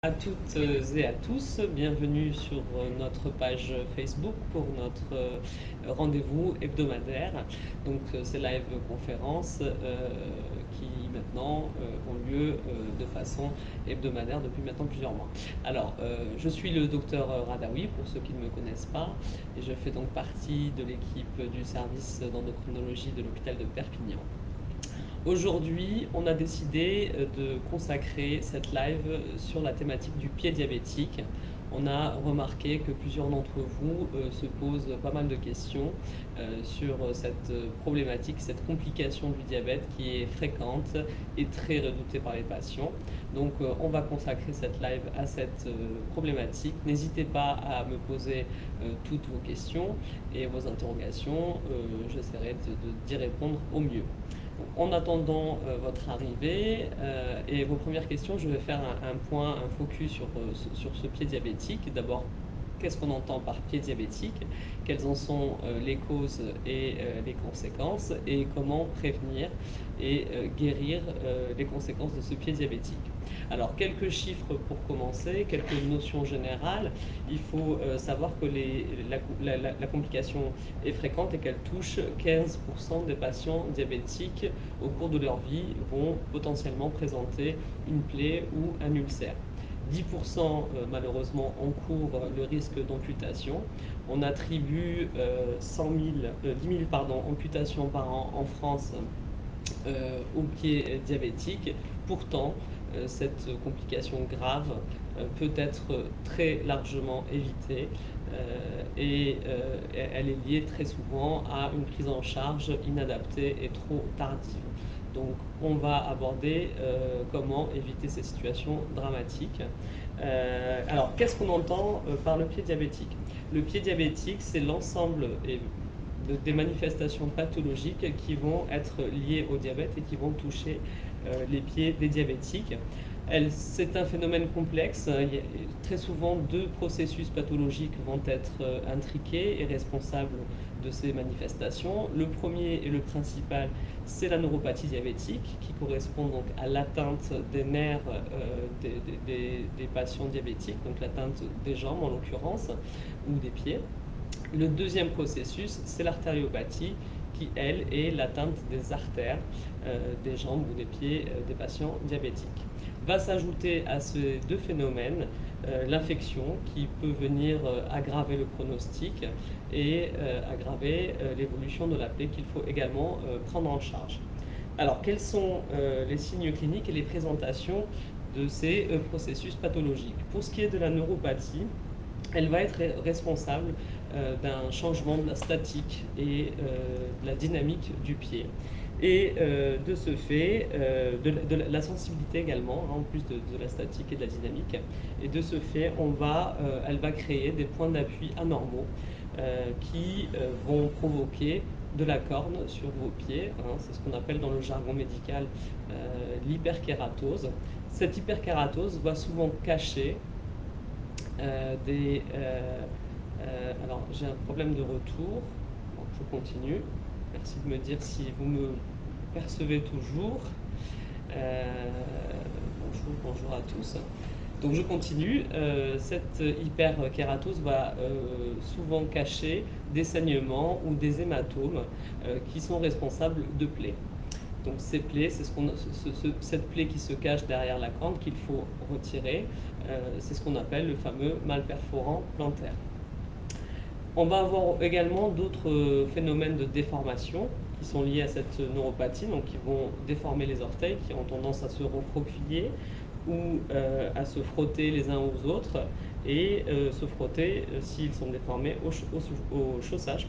À toutes et à tous, bienvenue sur notre page Facebook pour notre rendez-vous hebdomadaire. Donc ces live conférences qui maintenant ont lieu de façon hebdomadaire depuis maintenant plusieurs mois. Alors je suis le docteur Radawi pour ceux qui ne me connaissent pas et je fais donc partie de l'équipe du service d'endocrinologie de l'hôpital de Perpignan. Aujourd'hui, on a décidé de consacrer cette live sur la thématique du pied diabétique. On a remarqué que plusieurs d'entre vous se posent pas mal de questions sur cette problématique, cette complication du diabète qui est fréquente et très redoutée par les patients. Donc on va consacrer cette live à cette problématique. N'hésitez pas à me poser toutes vos questions et vos interrogations. J'essaierai d'y répondre au mieux. En attendant votre arrivée et vos premières questions, je vais faire un point, un focus sur ce pied diabétique. D'abord, qu'est-ce qu'on entend par pied diabétique? Quelles en sont les causes et les conséquences? Et comment prévenir et guérir les conséquences de ce pied diabétique? Alors, quelques chiffres pour commencer, quelques notions générales. Il faut savoir que la complication est fréquente et qu'elle touche 15% des patients diabétiques au cours de leur vie vont potentiellement présenter une plaie ou un ulcère. 10% malheureusement encourent le risque d'amputation. On attribue 10 000 amputations par an en France au pied diabétique. Pourtant, cette complication grave peut être très largement évitée et elle est liée très souvent à une prise en charge inadaptée et trop tardive. Donc on va aborder comment éviter ces situations dramatiques. Alors qu'est-ce qu'on entend par le pied diabétique? Le pied diabétique, c'est l'ensemble des manifestations pathologiques qui vont être liées au diabète et qui vont toucher les pieds des diabétiques. C'est un phénomène complexe. Très souvent, deux processus pathologiques vont être intriqués et responsables de ces manifestations. Le premier et le principal, c'est la neuropathie diabétique, qui correspond donc à l'atteinte des nerfs des patients diabétiques, donc l'atteinte des jambes en l'occurrence, ou des pieds. Le deuxième processus, c'est l'artériopathie, qui, elle, est l'atteinte des artères des jambes ou des pieds des patients diabétiques. Va s'ajouter à ces deux phénomènes l'infection qui peut venir aggraver le pronostic et aggraver l'évolution de la plaie qu'il faut également prendre en charge. Alors, quels sont les signes cliniques et les présentations de ces processus pathologiques? Pour ce qui est de la neuropathie, elle va être responsable d'un changement de la statique et de la dynamique du pied. Et de ce fait, de la sensibilité également, hein, en plus de la statique et de la dynamique. Et de ce fait, elle va créer des points d'appui anormaux qui vont provoquer de la corne sur vos pieds. Hein, c'est ce qu'on appelle dans le jargon médical l'hyperkératose. Cette hyperkératose va souvent cacher alors j'ai un problème de retour. Bon, je continue. Merci de me dire si vous me percevez toujours. Bonjour à tous. Donc je continue. Cette hyperkératose va souvent cacher des saignements ou des hématomes qui sont responsables de plaies. Donc ces plaies, c'est cette plaie qui se cache derrière la corne qu'il faut retirer. C'est ce qu'on appelle le fameux mal perforant plantaire. On va avoir également d'autres phénomènes de déformation qui sont liés à cette neuropathie, donc qui vont déformer les orteils, qui ont tendance à se recroqueviller ou à se frotter les uns aux autres et se frotter, s'ils sont déformés, au chaussage,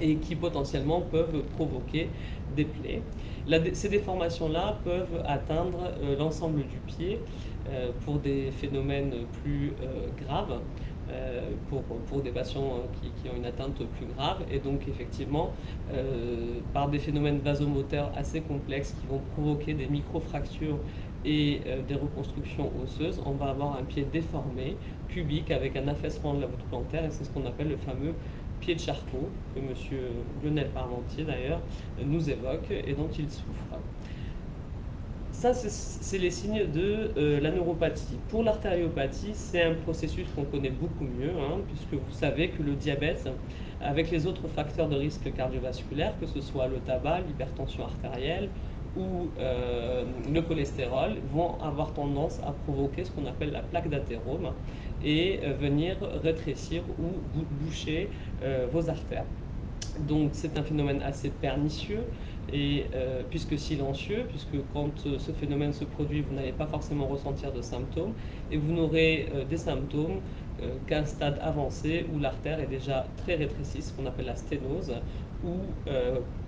et qui potentiellement peuvent provoquer des plaies. Ces déformations-là peuvent atteindre l'ensemble du pied pour des phénomènes plus graves, pour des patients qui ont une atteinte plus grave, et donc effectivement par des phénomènes vasomoteurs assez complexes qui vont provoquer des microfractures et des reconstructions osseuses, on va avoir un pied déformé, cubique, avec un affaissement de la voûte plantaire, et c'est ce qu'on appelle le fameux pied de Charcot, que M. Lionel Parmentier d'ailleurs nous évoque et dont il souffre. Ça, c'est les signes de la neuropathie. Pour l'artériopathie, c'est un processus qu'on connaît beaucoup mieux, hein, puisque vous savez que le diabète, avec les autres facteurs de risque cardiovasculaire, que ce soit le tabac, l'hypertension artérielle ou le cholestérol, vont avoir tendance à provoquer ce qu'on appelle la plaque d'athérome et venir rétrécir ou boucher vos artères. Donc c'est un phénomène assez pernicieux et puisque silencieux, puisque quand ce phénomène se produit, vous n'allez pas forcément ressentir de symptômes et vous n'aurez des symptômes qu'à un stade avancé où l'artère est déjà très rétrécie, ce qu'on appelle la sténose, ou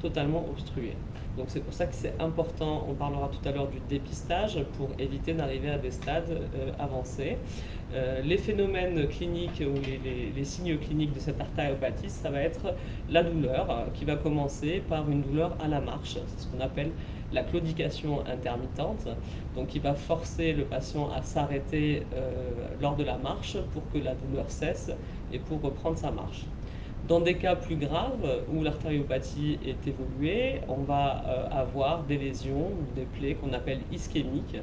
totalement obstruée. Donc c'est pour ça que c'est important, on parlera tout à l'heure du dépistage pour éviter d'arriver à des stades avancés. Les phénomènes cliniques ou les signes cliniques de cette artériopathie, ça va être la douleur qui va commencer par une douleur à la marche, c'est ce qu'on appelle la claudication intermittente, donc qui va forcer le patient à s'arrêter lors de la marche pour que la douleur cesse et pour reprendre sa marche. Dans des cas plus graves où l'artériopathie est évoluée, on va avoir des lésions, des plaies qu'on appelle ischémiques,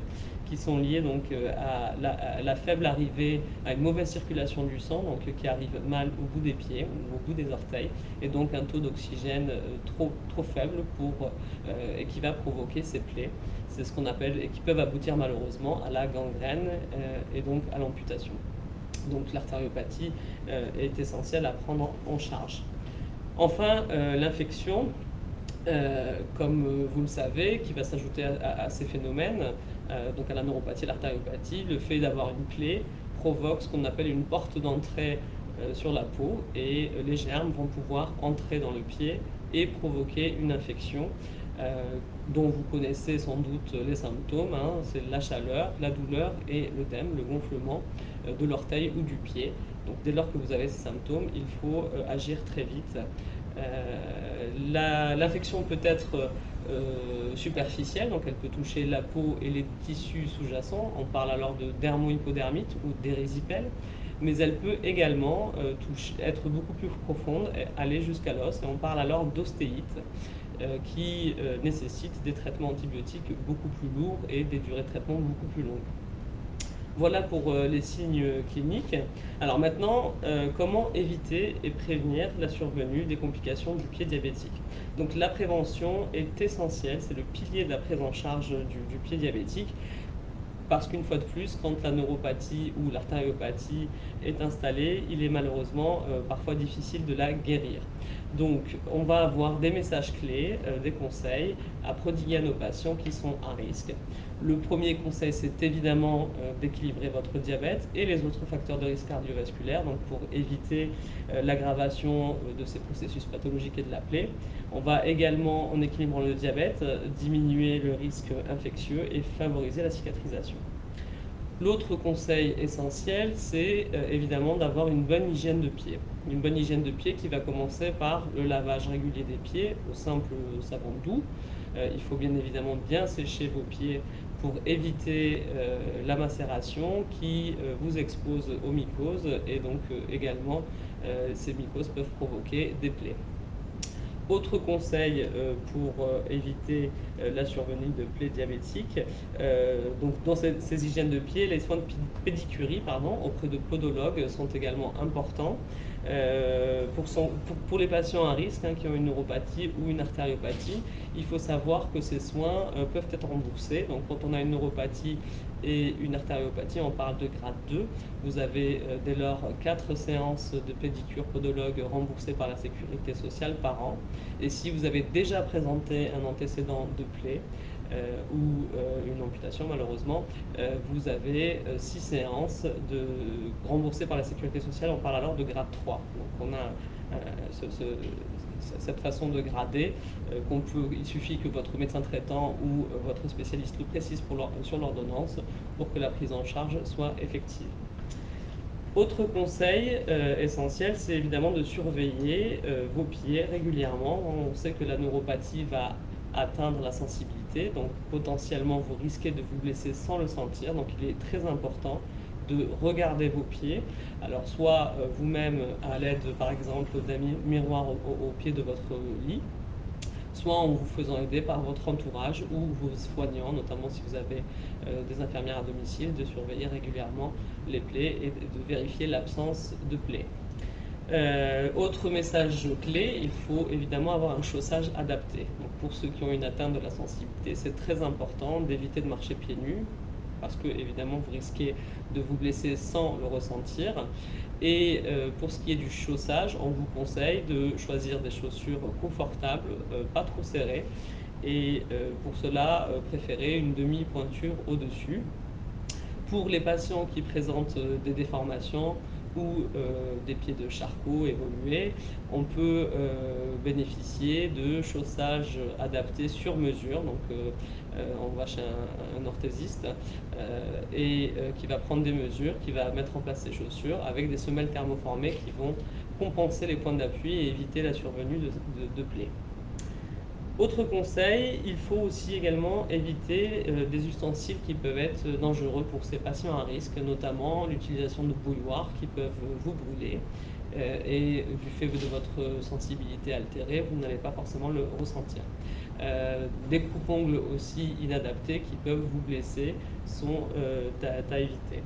qui sont liées donc à la faible arrivée, à une mauvaise circulation du sang, donc qui arrive mal au bout des pieds ou au bout des orteils, et donc un taux d'oxygène trop faible et qui va provoquer ces plaies. C'est ce qu'on appelle, et qui peuvent aboutir malheureusement à la gangrène et donc à l'amputation. Donc l'artériopathie est essentielle à prendre en charge. Enfin, l'infection, comme vous le savez, qui va s'ajouter à ces phénomènes, donc à la neuropathie, l'artériopathie, le fait d'avoir une plaie provoque ce qu'on appelle une porte d'entrée sur la peau et les germes vont pouvoir entrer dans le pied et provoquer une infection dont vous connaissez sans doute les symptômes, hein, c'est la chaleur, la douleur et l'œdème, le gonflement de l'orteil ou du pied. Donc dès lors que vous avez ces symptômes, il faut agir très vite. L'infection peut être superficielle, donc elle peut toucher la peau et les tissus sous-jacents, on parle alors de dermohypodermite ou d'érysipèle, mais elle peut également être beaucoup plus profonde, aller jusqu'à l'os, et on parle alors d'ostéite, qui nécessite des traitements antibiotiques beaucoup plus lourds et des durées de traitement beaucoup plus longues. Voilà pour les signes cliniques. Alors maintenant, comment éviter et prévenir la survenue des complications du pied diabétique? Donc la prévention est essentielle, c'est le pilier de la prise en charge du pied diabétique. Parce qu'une fois de plus, quand la neuropathie ou l'artériopathie est installée, il est malheureusement parfois difficile de la guérir. Donc on va avoir des messages clés, des conseils à prodiguer à nos patients qui sont à risque. Le premier conseil, c'est évidemment d'équilibrer votre diabète et les autres facteurs de risque cardiovasculaire, donc pour éviter l'aggravation de ces processus pathologiques et de la plaie. On va également, en équilibrant le diabète, diminuer le risque infectieux et favoriser la cicatrisation. L'autre conseil essentiel, c'est évidemment d'avoir une bonne hygiène de pied. Une bonne hygiène de pied qui va commencer par le lavage régulier des pieds au simple savon doux. Il faut bien évidemment bien sécher vos pieds pour éviter la macération qui vous expose aux mycoses et donc également ces mycoses peuvent provoquer des plaies. Autre conseil pour éviter la survenue de plaies diabétiques, donc dans ces hygiènes de pied, les soins de pédicurie auprès de podologues sont également importants. Pour les patients à risque qui ont une neuropathie ou une artériopathie, il faut savoir que ces soins peuvent être remboursés. Donc quand on a une neuropathie et une artériopathie, on parle de grade 2. Vous avez dès lors 4 séances de pédicure podologue remboursées par la sécurité sociale par an. Et si vous avez déjà présenté un antécédent de plaie ou une amputation malheureusement, vous avez 6 séances remboursées par la sécurité sociale. On parle alors de grade 3. Donc on a cette façon de grader il suffit que votre médecin traitant ou votre spécialiste le précise sur l'ordonnance pour que la prise en charge soit effective. Autre conseil essentiel, c'est évidemment de surveiller vos pieds régulièrement. On sait que la neuropathie va atteindre la sensibilité, donc potentiellement vous risquez de vous blesser sans le sentir. Donc il est très important de regarder vos pieds. Alors soit vous-même à l'aide par exemple d'un miroir au pied de votre lit, soit en vous faisant aider par votre entourage ou vos soignants, notamment si vous avez des infirmières à domicile, de surveiller régulièrement les plaies et de vérifier l'absence de plaies. Autre message clé, il faut évidemment avoir un chaussage adapté. Donc pour ceux qui ont une atteinte de la sensibilité, c'est très important d'éviter de marcher pieds nus parce que évidemment vous risquez de vous blesser sans le ressentir. Et pour ce qui est du chaussage, on vous conseille de choisir des chaussures confortables, pas trop serrées, et pour cela préférez une demi-pointure au-dessus. Pour les patients qui présentent des déformations ou des pieds de charcot évolués, on peut bénéficier de chaussages adaptés sur mesure. Donc on va chez un orthésiste qui va prendre des mesures, qui va mettre en place ces chaussures avec des semelles thermoformées qui vont compenser les points d'appui et éviter la survenue de plaies. Autre conseil, il faut aussi également éviter des ustensiles qui peuvent être dangereux pour ces patients à risque, notamment l'utilisation de bouilloires qui peuvent vous brûler. Et du fait de votre sensibilité altérée, vous n'allez pas forcément le ressentir. Des coupes-ongles aussi inadaptés qui peuvent vous blesser sont à éviter.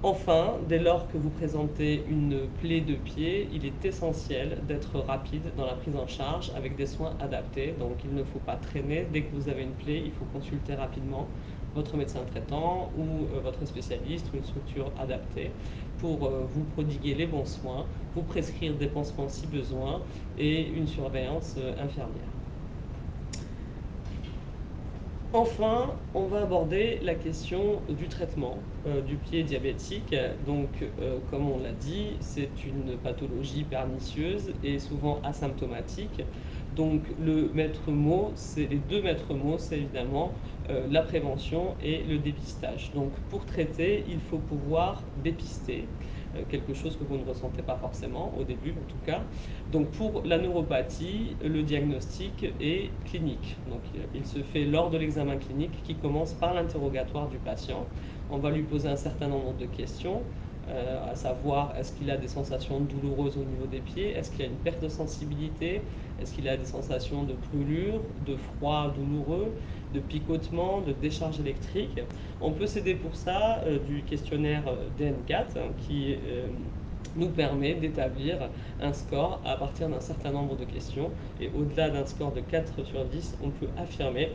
Enfin, dès lors que vous présentez une plaie de pied, il est essentiel d'être rapide dans la prise en charge avec des soins adaptés. Donc il ne faut pas traîner. Dès que vous avez une plaie, il faut consulter rapidement votre médecin traitant ou votre spécialiste ou une structure adaptée pour vous prodiguer les bons soins, vous prescrire des pansements si besoin et une surveillance infirmière. Enfin, on va aborder la question du traitement du pied diabétique. Donc, comme on l'a dit, c'est une pathologie pernicieuse et souvent asymptomatique. Donc, les deux maîtres mots, c'est évidemment la prévention et le dépistage. Donc, pour traiter, il faut pouvoir dépister quelque chose que vous ne ressentez pas forcément au début en tout cas. Donc pour la neuropathie, le diagnostic est clinique. Donc il se fait lors de l'examen clinique qui commence par l'interrogatoire du patient. On va lui poser un certain nombre de questions, à savoir est-ce qu'il a des sensations douloureuses au niveau des pieds, est-ce qu'il a une perte de sensibilité, est-ce qu'il a des sensations de brûlure, de froid douloureux, de picotement, de décharge électrique. On peut s'aider pour ça du questionnaire DN4 qui nous permet d'établir un score à partir d'un certain nombre de questions. Et au-delà d'un score de 4 sur 10, on peut affirmer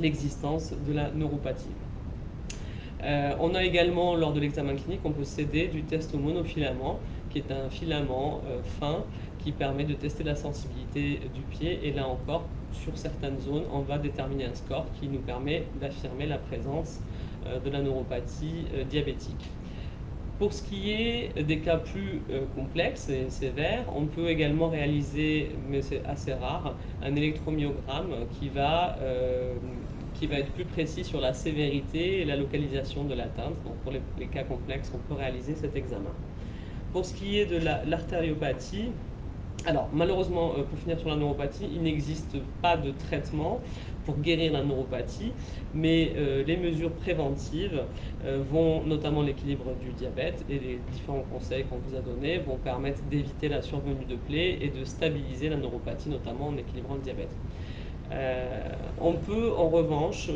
l'existence de la neuropathie. On a également, lors de l'examen clinique, on peut s'aider du test au monofilament, qui est un filament fin qui permet de tester la sensibilité du pied. Et là encore, sur certaines zones, on va déterminer un score qui nous permet d'affirmer la présence de la neuropathie diabétique. Pour ce qui est des cas plus complexes et sévères, on peut également réaliser, mais c'est assez rare, un électromyogramme qui va être plus précis sur la sévérité et la localisation de l'atteinte. Donc pour les cas complexes, on peut réaliser cet examen. Pour ce qui est de l'artériopathie, alors malheureusement, pour finir sur la neuropathie, il n'existe pas de traitement pour guérir la neuropathie, mais les mesures préventives vont, notamment l'équilibre du diabète et les différents conseils qu'on vous a donnés, vont permettre d'éviter la survenue de plaies et de stabiliser la neuropathie, notamment en équilibrant le diabète. On peut en revanche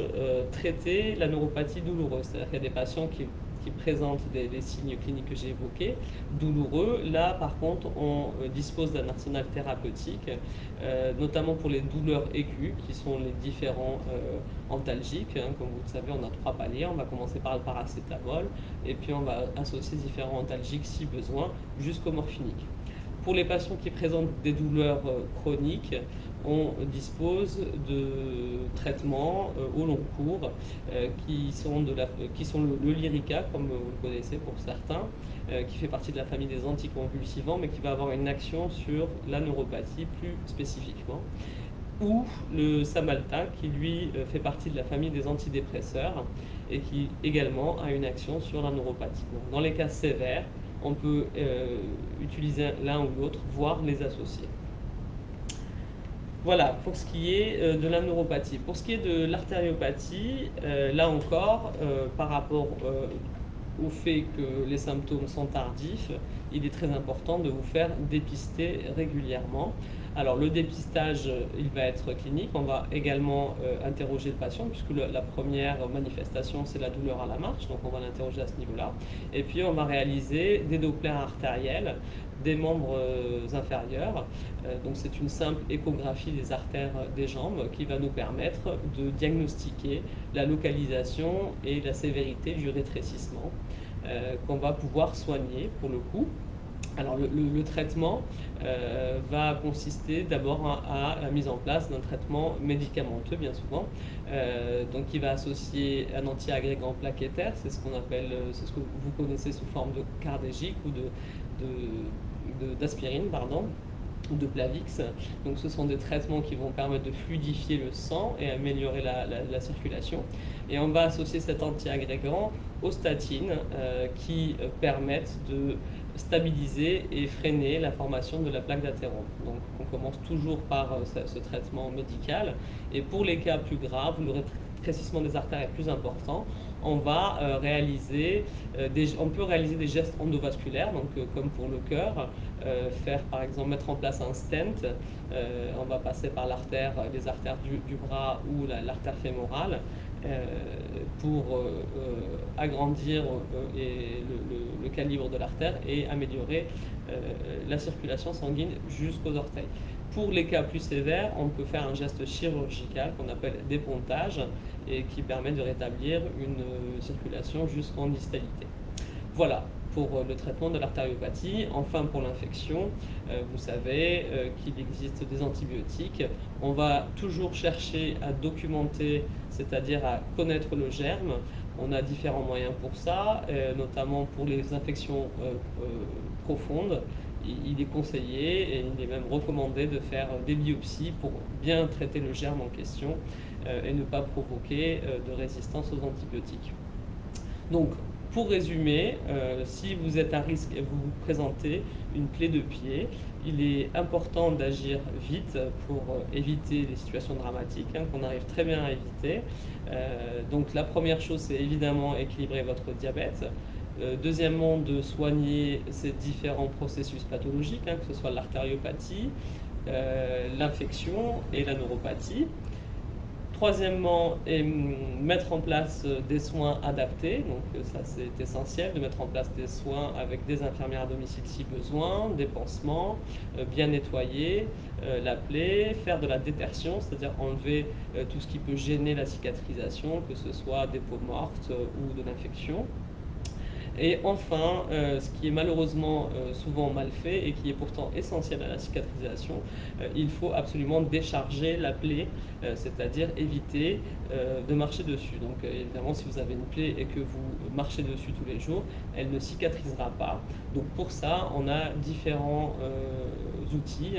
traiter la neuropathie douloureuse, c'est-à-dire qu'il y a des patients qui présentent les signes cliniques que j'ai évoqués, douloureux. Là, par contre, on dispose d'un arsenal thérapeutique, notamment pour les douleurs aiguës, qui sont les différents antalgiques. Comme vous le savez, on a 3 paliers. On va commencer par le paracétamol, et puis on va associer différents antalgiques si besoin, jusqu'au morphinique. Pour les patients qui présentent des douleurs chroniques, on dispose de traitements au long cours qui sont le Lyrica, comme vous le connaissez pour certains, qui fait partie de la famille des anticonvulsivants, mais qui va avoir une action sur la neuropathie plus spécifiquement, ou le Samalta, qui lui fait partie de la famille des antidépresseurs et qui également a une action sur la neuropathie. Donc, dans les cas sévères, on peut utiliser l'un ou l'autre, voire les associer. Voilà, pour ce qui est de la neuropathie. Pour ce qui est de l'artériopathie, là encore, par rapport au fait que les symptômes sont tardifs, il est très important de vous faire dépister régulièrement. Alors le dépistage, il va être clinique. On va également interroger le patient puisque la première manifestation, c'est la douleur à la marche. Donc on va l'interroger à ce niveau-là. Et puis on va réaliser des dopplers artériels des membres inférieurs. Donc c'est une simple échographie des artères des jambes qui va nous permettre de diagnostiquer la localisation et la sévérité du rétrécissement qu'on va pouvoir soigner pour le coup. Alors le traitement va consister d'abord à la mise en place d'un traitement médicamenteux bien souvent, donc qui va associer un antiagrégant plaquettaire, c'est ce qu'on appelle, c'est ce que vous connaissez sous forme de cardégique ou d'aspirine, pardon, ou de Plavix. Donc ce sont des traitements qui vont permettre de fluidifier le sang et améliorer la circulation. Et on va associer cet antiagrégant aux statines qui permettent de stabiliser et freiner la formation de la plaque d'athérome. Donc on commence toujours par ce traitement médical. Et pour les cas plus graves, où le rétrécissement des artères est plus important, on va on peut réaliser des gestes endovasculaires, donc comme pour le cœur, faire par exemple mettre en place un stent. On va passer par les artères du bras ou l'artère fémorale pour agrandir le calibre de l'artère et améliorer la circulation sanguine jusqu'aux orteils. Pour les cas plus sévères, on peut faire un geste chirurgical qu'on appelle dépontage et qui permet de rétablir une circulation jusqu'en distalité. Voilà pour le traitement de l'artériopathie. Enfin, pour l'infection, vous savez qu'il existe des antibiotiques. On va toujours chercher à documenter, c'est-à-dire à connaître le germe. On a différents moyens pour ça, notamment pour les infections profondes. Il est conseillé et il est même recommandé de faire des biopsies pour bien traiter le germe en question et ne pas provoquer de résistance aux antibiotiques. Donc, pour résumer, si vous êtes à risque et vous vous présentez une plaie de pied, il est important d'agir vite pour éviter les situations dramatiques qu'on arrive très bien à éviter. Donc la première chose, c'est évidemment équilibrer votre diabète. Deuxièmement, de soigner ces différents processus pathologiques, que ce soit l'artériopathie, l'infection et la neuropathie. Troisièmement, mettre en place des soins adaptés. Donc ça c'est essentiel de mettre en place des soins avec des infirmières à domicile si besoin, des pansements, bien nettoyer la plaie, faire de la détertion, c'est-à-dire enlever tout ce qui peut gêner la cicatrisation, que ce soit des peaux mortes ou de l'infection. Et enfin, ce qui est malheureusement souvent mal fait et qui est pourtant essentiel à la cicatrisation, il faut absolument décharger la plaie, c'est-à-dire éviter de marcher dessus. Donc évidemment, si vous avez une plaie et que vous marchez dessus tous les jours, elle ne cicatrisera pas. Donc pour ça, on a différents outils,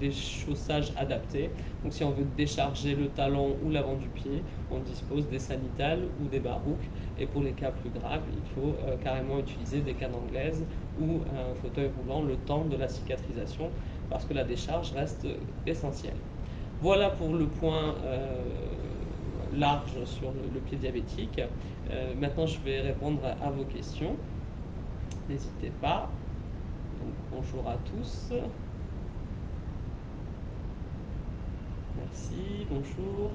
des chaussages adaptés. Donc si on veut décharger le talon ou l'avant du pied, on dispose des sanitales ou des barouques. Et pour les cas plus graves, il faut carrément utiliser des cannes anglaises ou un fauteuil roulant le temps de la cicatrisation parce que la décharge reste essentielle. Voilà pour le point large sur le pied diabétique. Maintenant, je vais répondre à vos questions. N'hésitez pas. Donc, bonjour à tous. Merci, bonjour.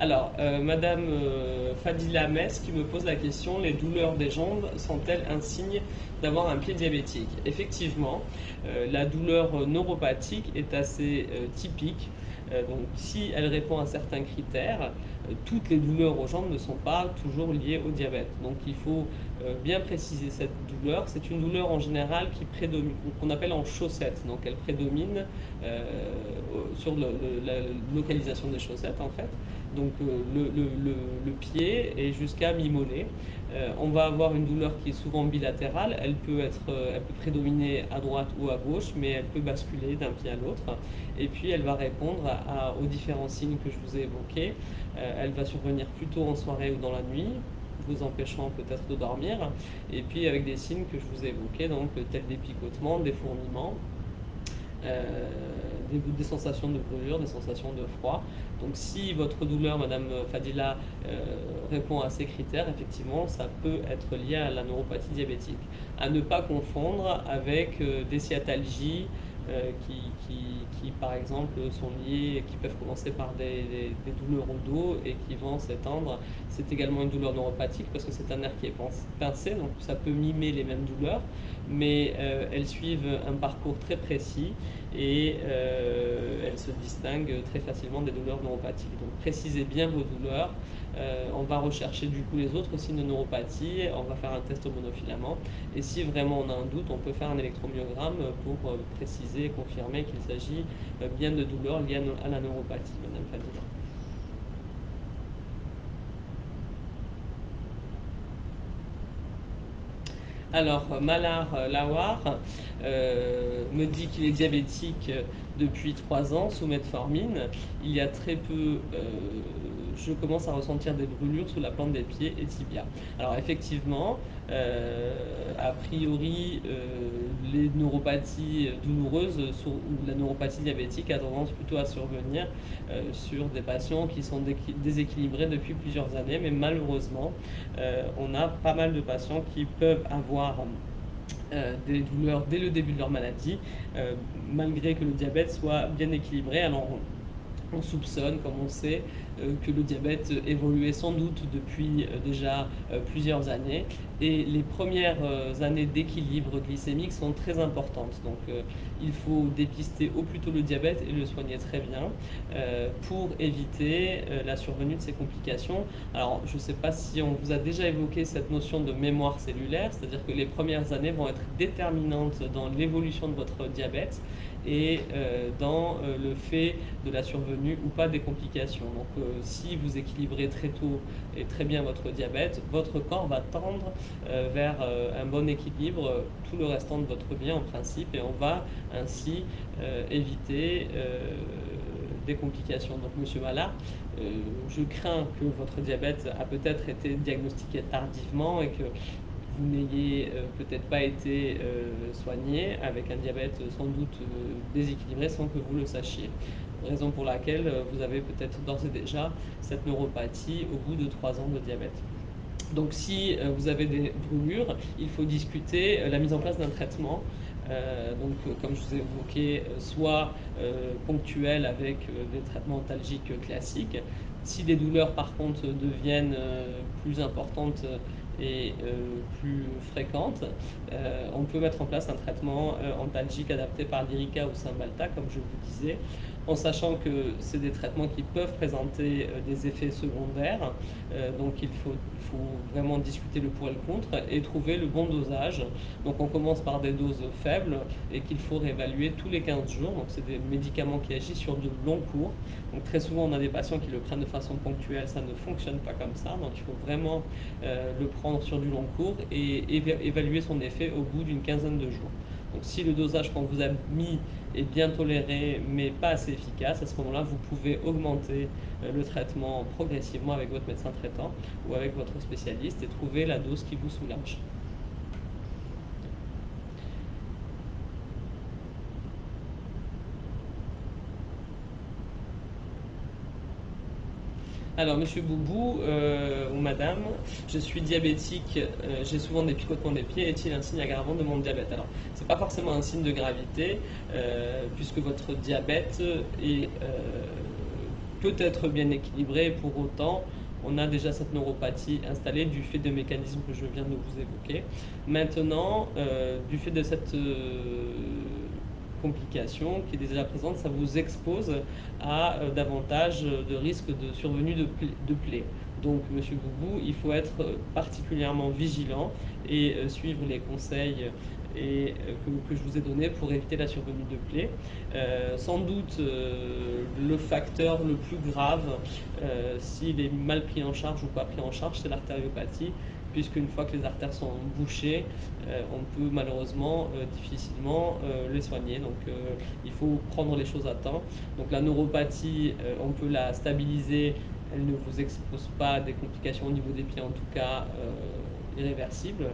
Alors, Madame Fadila Mess qui me pose la question, les douleurs des jambes sont-elles un signe d'avoir un pied diabétique? Effectivement, la douleur neuropathique est assez typique. Donc, si elle répond à certains critères, toutes les douleurs aux jambes ne sont pas toujours liées au diabète. Donc, il faut bien préciser cette douleur. C'est une douleur en général qui prédomine, qu'on appelle en chaussette. Donc, elle prédomine sur la localisation des chaussettes en fait. Donc le pied est jusqu'à mi-mollet. On va avoir une douleur qui est souvent bilatérale. Elle peut prédominer à droite ou à gauche, mais elle peut basculer d'un pied à l'autre. Et puis elle va répondre aux différents signes que je vous ai évoqués. Elle va survenir plutôt en soirée ou dans la nuit, vous empêchant peut-être de dormir. Et puis avec des signes que je vous ai évoqués, donc tels des picotements, des fourmillements. des sensations de brûlure, des sensations de froid. Donc si votre douleur, Madame Fadila, répond à ces critères, effectivement, ça peut être lié à la neuropathie diabétique. À ne pas confondre avec des sciatalgies qui, par exemple, sont liées, qui peuvent commencer par des douleurs au dos et qui vont s'étendre. C'est également une douleur neuropathique parce que c'est un nerf qui est pincé, donc ça peut mimer les mêmes douleurs, mais elles suivent un parcours très précis et elles se distinguent très facilement des douleurs neuropathiques. Donc précisez bien vos douleurs. On va rechercher du coup les autres signes de neuropathie, on va faire un test au monofilament et si vraiment on a un doute, on peut faire un électromyogramme pour préciser et confirmer qu'il s'agit bien de douleurs liées à la neuropathie, Madame Fadila. Alors, Malar Lawar me dit qu'il est diabétique depuis 3 ans sous metformine. Il y a très peu, je commence à ressentir des brûlures sous la plante des pieds et tibia. Alors effectivement, a priori, les neuropathies douloureuses ou la neuropathie diabétique a tendance plutôt à survenir sur des patients qui sont déséquilibrés depuis plusieurs années, mais malheureusement, on a pas mal de patients qui peuvent avoir des douleurs dès le début de leur maladie, malgré que le diabète soit bien équilibré. Alors on soupçonne, comme on sait, que le diabète évoluait sans doute depuis déjà plusieurs années. Et les premières années d'équilibre glycémique sont très importantes. Donc il faut dépister au plus tôt le diabète et le soigner très bien pour éviter la survenue de ces complications. Alors je ne sais pas si on vous a déjà évoqué cette notion de mémoire cellulaire, c'est-à-dire que les premières années vont être déterminantes dans l'évolution de votre diabète et dans le fait de la survenue ou pas des complications. Donc si vous équilibrez très tôt et très bien votre diabète, votre corps va tendre vers un bon équilibre tout le restant de votre vie en principe et on va ainsi éviter des complications. Donc Monsieur Mallard, je crains que votre diabète a peut-être été diagnostiqué tardivement et que vous n'ayez peut-être pas été soigné avec un diabète sans doute déséquilibré sans que vous le sachiez. Raison pour laquelle vous avez peut-être d'ores et déjà cette neuropathie au bout de 3 ans de diabète. Donc si vous avez des brûlures, il faut discuter la mise en place d'un traitement. Comme je vous ai évoqué, soit ponctuel avec des traitements antalgiques classiques. Si les douleurs par contre deviennent plus importantes et plus fréquentes, on peut mettre en place un traitement antalgique adapté par Lyrica ou Cymbalta, comme je vous disais, en sachant que c'est des traitements qui peuvent présenter des effets secondaires. Donc il faut vraiment discuter le pour et le contre et trouver le bon dosage. Donc on commence par des doses faibles et qu'il faut réévaluer tous les 15 jours. Donc c'est des médicaments qui agissent sur de longs cours. Donc très souvent on a des patients qui le prennent de façon ponctuelle, ça ne fonctionne pas comme ça. Donc il faut vraiment le prendre sur du long cours et évaluer son effet au bout d'une quinzaine de jours. Donc si le dosage qu'on vous a mis est bien toléré mais pas assez efficace, à ce moment-là vous pouvez augmenter le traitement progressivement avec votre médecin traitant ou avec votre spécialiste et trouver la dose qui vous soulage. Alors, Monsieur Boubou ou Madame, je suis diabétique, j'ai souvent des picotements des pieds. Est-il un signe aggravant de mon diabète? Alors, c'est pas forcément un signe de gravité, puisque votre diabète est peut être bien équilibré. Pour autant, on a déjà cette neuropathie installée du fait des mécanismes que je viens de vous évoquer. Maintenant, du fait de cette complication qui est déjà présente, ça vous expose à davantage de risques de survenue de plaies. Donc, Monsieur Boubou, il faut être particulièrement vigilant et suivre les conseils que je vous ai donnés pour éviter la survenue de plaies. Sans doute, le facteur le plus grave, s'il est mal pris en charge ou pas pris en charge, c'est l'artériopathie, puisqu'une fois que les artères sont bouchées, on peut malheureusement difficilement les soigner. Donc il faut prendre les choses à temps. Donc la neuropathie, on peut la stabiliser, elle ne vous expose pas à des complications au niveau des pieds, en tout cas irréversibles.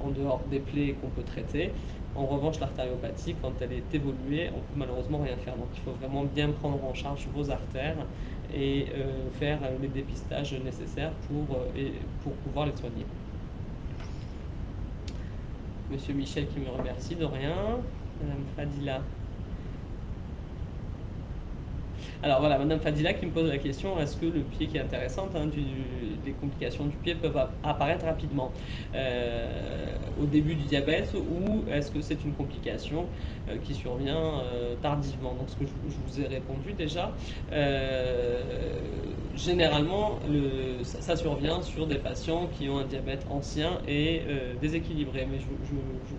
en dehors des plaies qu'on peut traiter. En revanche, l'artériopathie, quand elle est évoluée, on peut malheureusement rien faire. Donc il faut vraiment bien prendre en charge vos artères et faire les dépistages nécessaires pour pouvoir les soigner. Monsieur Michel qui me remercie, de rien. Madame Fadila. Alors voilà, Madame Fadila qui me pose la question, est-ce que le pied, qui est intéressante, hein, les complications du pied peuvent apparaître rapidement au début du diabète, ou est-ce que c'est une complication qui survient tardivement? Donc ce que je vous ai répondu déjà, généralement ça survient sur des patients qui ont un diabète ancien et déséquilibré, mais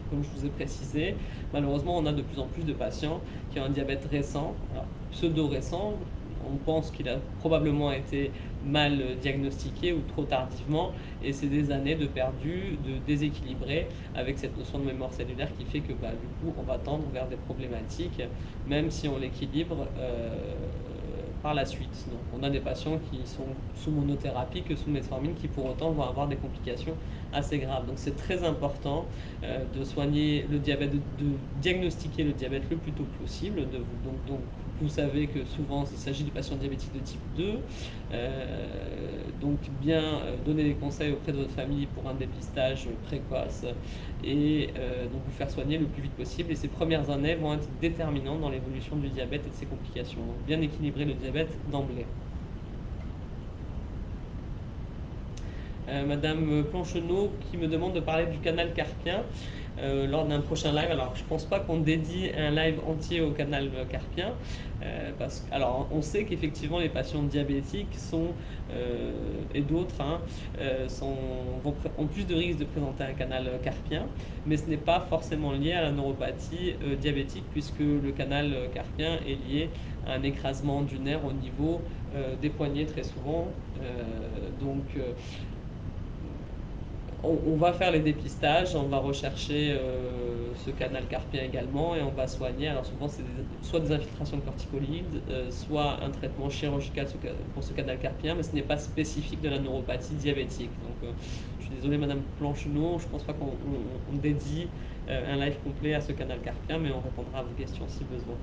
comme je vous ai précisé, malheureusement on a de plus en plus de patients qui ont un diabète récent, pseudo-récent. On pense qu'il a probablement été mal diagnostiqué ou trop tardivement, et c'est des années de perdu, de déséquilibré, avec cette notion de mémoire cellulaire qui fait que du coup on va tendre vers des problématiques, même si on l'équilibre par la suite. Donc on a des patients qui sont sous monothérapie que sous metformine, qui pour autant vont avoir des complications assez graves. Donc c'est très important de soigner le diabète, de diagnostiquer le diabète le plus tôt possible. Donc vous savez que souvent il s'agit de patients diabétiques de type 2. Donc bien donner des conseils auprès de votre famille pour un dépistage précoce, et donc vous faire soigner le plus vite possible. Et ces premières années vont être déterminantes dans l'évolution du diabète et de ses complications. Donc bien équilibrer le diabète d'emblée. Madame Plancheneau qui me demande de parler du canal carpien lors d'un prochain live. Alors je pense pas qu'on dédie un live entier au canal carpien, alors on sait qu'effectivement les patients diabétiques et d'autres ont plus de risques de présenter un canal carpien, mais ce n'est pas forcément lié à la neuropathie diabétique, puisque le canal carpien est lié à un écrasement du nerf au niveau des poignets très souvent. On va faire les dépistages, on va rechercher ce canal carpien également, et on va soigner. Alors souvent c'est soit des infiltrations de corticoïdes, soit un traitement chirurgical pour ce canal carpien, mais ce n'est pas spécifique de la neuropathie diabétique. Donc je suis désolé Madame Plancheneau, je ne pense pas qu'on dédie un live complet à ce canal carpien, mais on répondra à vos questions si besoin.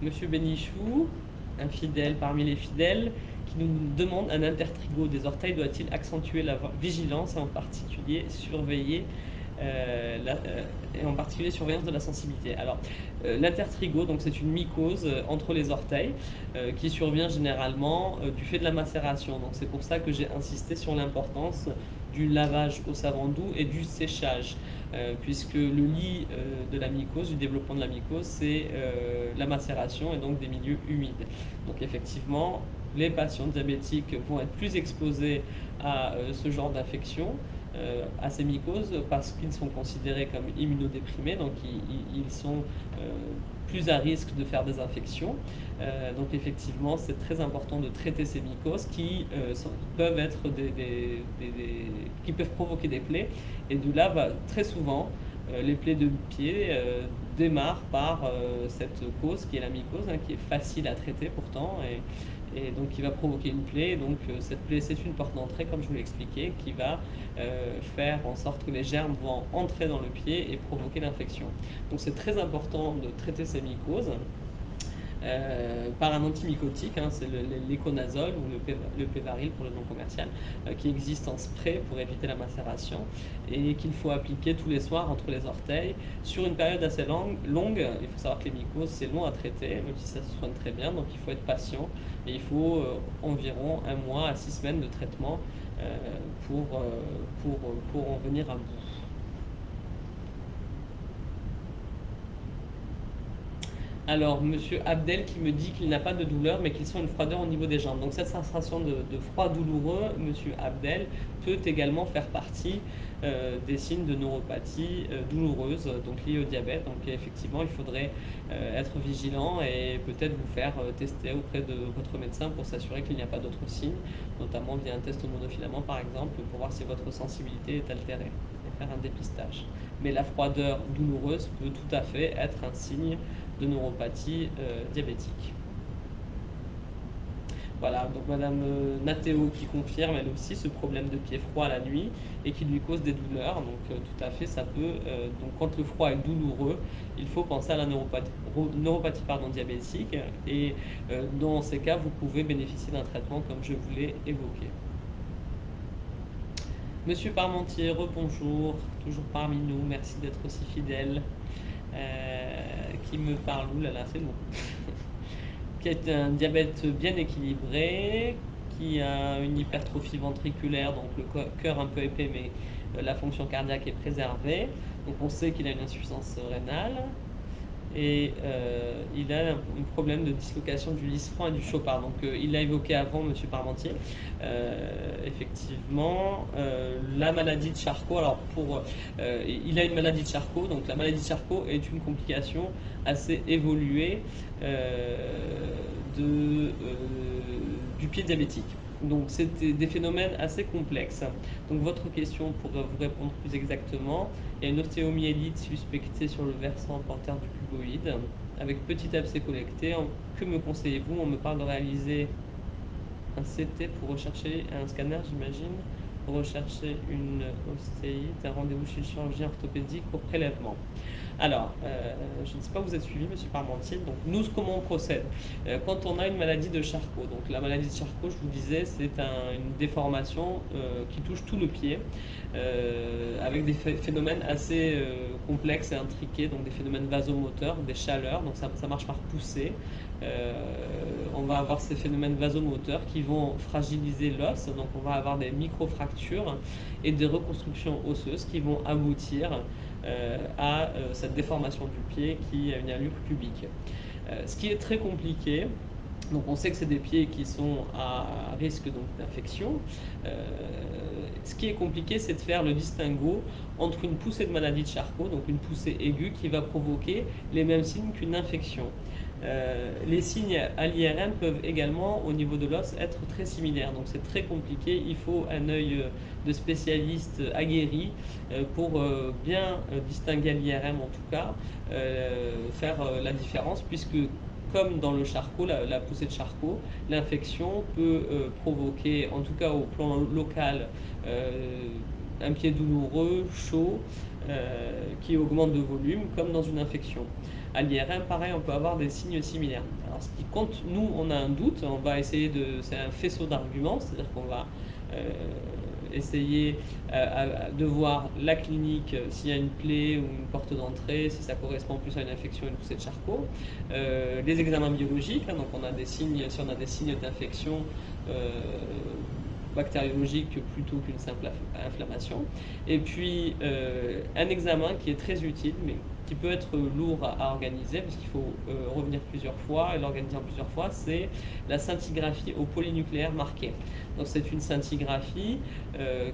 Monsieur Bénichou, un fidèle parmi les fidèles, qui nous demande: un intertrigo des orteils doit-il accentuer la vigilance, et en particulier surveiller et en particulier surveillance de la sensibilité? Alors l'intertrigo, donc c'est une mycose entre les orteils qui survient généralement du fait de la macération. Donc c'est pour ça que j'ai insisté sur l'importance du lavage au savon doux et du séchage, puisque le lit de la mycose, du développement de la mycose, c'est la macération et donc des milieux humides. Donc effectivement, les patients diabétiques vont être plus exposés à ce genre d'infection, à ces mycoses, parce qu'ils sont considérés comme immunodéprimés, donc ils sont plus à risque de faire des infections. Donc effectivement, c'est très important de traiter ces mycoses qui peuvent être qui peuvent provoquer des plaies, et de là, très souvent, les plaies de pied démarrent par cette cause qui est la mycose, qui est facile à traiter pourtant, et donc qui va provoquer une plaie. Donc cette plaie, c'est une porte d'entrée, comme je vous l'ai expliqué, qui va faire en sorte que les germes vont entrer dans le pied et provoquer l'infection. Donc c'est très important de traiter ces mycoses par un antimycotique, c'est l'éconazole ou le pévaril pour le nom commercial, qui existe en spray pour éviter la macération, et qu'il faut appliquer tous les soirs entre les orteils sur une période assez longue. Il faut savoir que les mycoses, c'est long à traiter, même si ça se soigne très bien, donc il faut être patient, et il faut environ 1 mois à 6 semaines de traitement pour en venir à bout. Alors, monsieur Abdel qui me dit qu'il n'a pas de douleur, mais qu'il sent une froideur au niveau des jambes. Donc cette sensation de froid douloureux, monsieur Abdel, peut également faire partie des signes de neuropathie douloureuse, donc liée au diabète. Donc effectivement, il faudrait être vigilant et peut-être vous faire tester auprès de votre médecin pour s'assurer qu'il n'y a pas d'autres signes, notamment via un test au monofilament par exemple, pour voir si votre sensibilité est altérée, et faire un dépistage. Mais la froideur douloureuse peut tout à fait être un signe de neuropathie diabétique. Voilà, donc Madame Nathéo qui confirme elle aussi ce problème de pied froid la nuit et qui lui cause des douleurs. Donc tout à fait, ça peut. Donc quand le froid est douloureux, il faut penser à la neuropathie diabétique et dans ces cas, vous pouvez bénéficier d'un traitement comme je vous l'ai évoqué. Monsieur Parmentier, rebonjour, toujours parmi nous, merci d'être aussi fidèle. Qui me parle, oulala, c'est long. Qui a un diabète bien équilibré, qui a une hypertrophie ventriculaire, donc le cœur un peu épais, mais la fonction cardiaque est préservée. Donc on sait qu'il a une insuffisance rénale et il a un problème de dislocation du lisfranc et du chopard. Donc il l'a évoqué avant, Monsieur Parmentier. Effectivement, la maladie de Charcot. Alors il a une maladie de Charcot. Donc la maladie de Charcot est une complication assez évoluée du pied diabétique. Donc c'est des phénomènes assez complexes. Donc votre question, pour vous répondre plus exactement, il y a une ostéomyélite suspectée sur le versant porteur du cuboïde avec petit abcès collecté. Que me conseillez-vous? On me parle de réaliser un CT pour rechercher un scanner, j'imagine, pour rechercher une ostéite, un rendez-vous chez le chirurgien orthopédique pour prélèvement. Alors, je ne sais pas où vous êtes suivi, Monsieur Parmentier. Donc, nous, comment on procède quand on a une maladie de Charcot? Donc, la maladie de Charcot, je vous disais, c'est une déformation qui touche tout le pied, avec des phénomènes assez complexes et intriqués, donc des phénomènes vasomoteurs, des chaleurs. Donc, ça marche par poussée. On va avoir ces phénomènes vasomoteurs qui vont fragiliser l'os. Donc, on va avoir des microfractures et des reconstructions osseuses qui vont aboutir à cette déformation du pied qui a une allure cubique. Ce qui est très compliqué, donc on sait que c'est des pieds qui sont à risque d'infection. Ce qui est compliqué, c'est de faire le distinguo entre une poussée de maladie de Charcot, donc une poussée aiguë qui va provoquer les mêmes signes qu'une infection. Les signes à l'IRM peuvent également, au niveau de l'os, être très similaires. Donc c'est très compliqué. Il faut un œil de spécialiste aguerri pour bien distinguer à l'IRM en tout cas, faire la différence, puisque comme dans le Charcot, la poussée de Charcot, l'infection peut provoquer, en tout cas au plan local, un pied douloureux, chaud, qui augmente de volume, comme dans une infection. À l'IRM, pareil, on peut avoir des signes similaires. Alors, ce qui compte, nous, on a un doute, on va essayer de. C'est un faisceau d'arguments, c'est-à-dire qu'on va essayer de voir la clinique, s'il y a une plaie ou une porte d'entrée, si ça correspond plus à une infection, une poussée de Charcot. Les examens biologiques, hein, donc on a des signes, si on a des signes d'infection bactériologique plutôt qu'une simple inflammation. Et puis un examen qui est très utile, mais qui peut être lourd à organiser parce qu'il faut revenir plusieurs fois et l'organiser en plusieurs fois, c'est la scintigraphie au polynucléaire marqué. Donc c'est une scintigraphie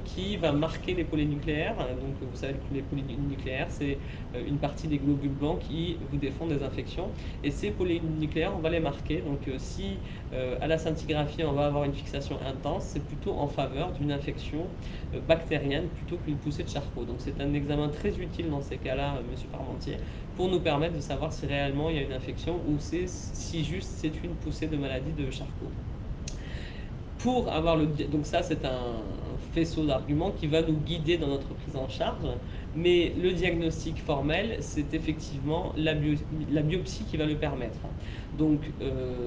qui va marquer les polynucléaires. Donc vous savez que les polynucléaires, c'est une partie des globules blancs qui vous défendent des infections. Et ces polynucléaires, on va les marquer. Donc si à la scintigraphie, on va avoir une fixation intense, c'est plutôt en faveur d'une infection bactérienne plutôt qu'une poussée de Charcot. Donc c'est un examen très utile dans ces cas-là, Monsieur Parmentier, pour nous permettre de savoir si réellement il y a une infection ou si juste c'est une poussée de maladie de Charcot. Pour avoir donc ça c'est un faisceau d'arguments qui va nous guider dans notre prise en charge, mais le diagnostic formel c'est effectivement la biopsie qui va le permettre. Donc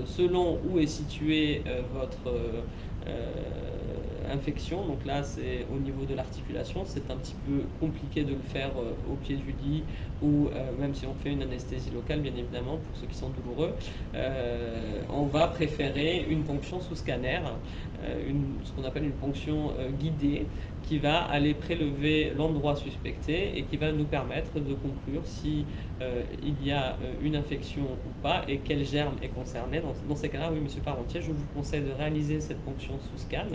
selon où est située votre infection, donc là c'est au niveau de l'articulation, c'est un petit peu compliqué de le faire au pied du lit ou même si on fait une anesthésie locale bien évidemment pour ceux qui sont douloureux, on va préférer une ponction sous scanner, ce qu'on appelle une ponction guidée qui va aller prélever l'endroit suspecté et qui va nous permettre de conclure si il y a une infection ou pas et quel germe est concerné. Dans ces cas-là, oui, Monsieur Parmentier, je vous conseille de réaliser cette ponction sous scan,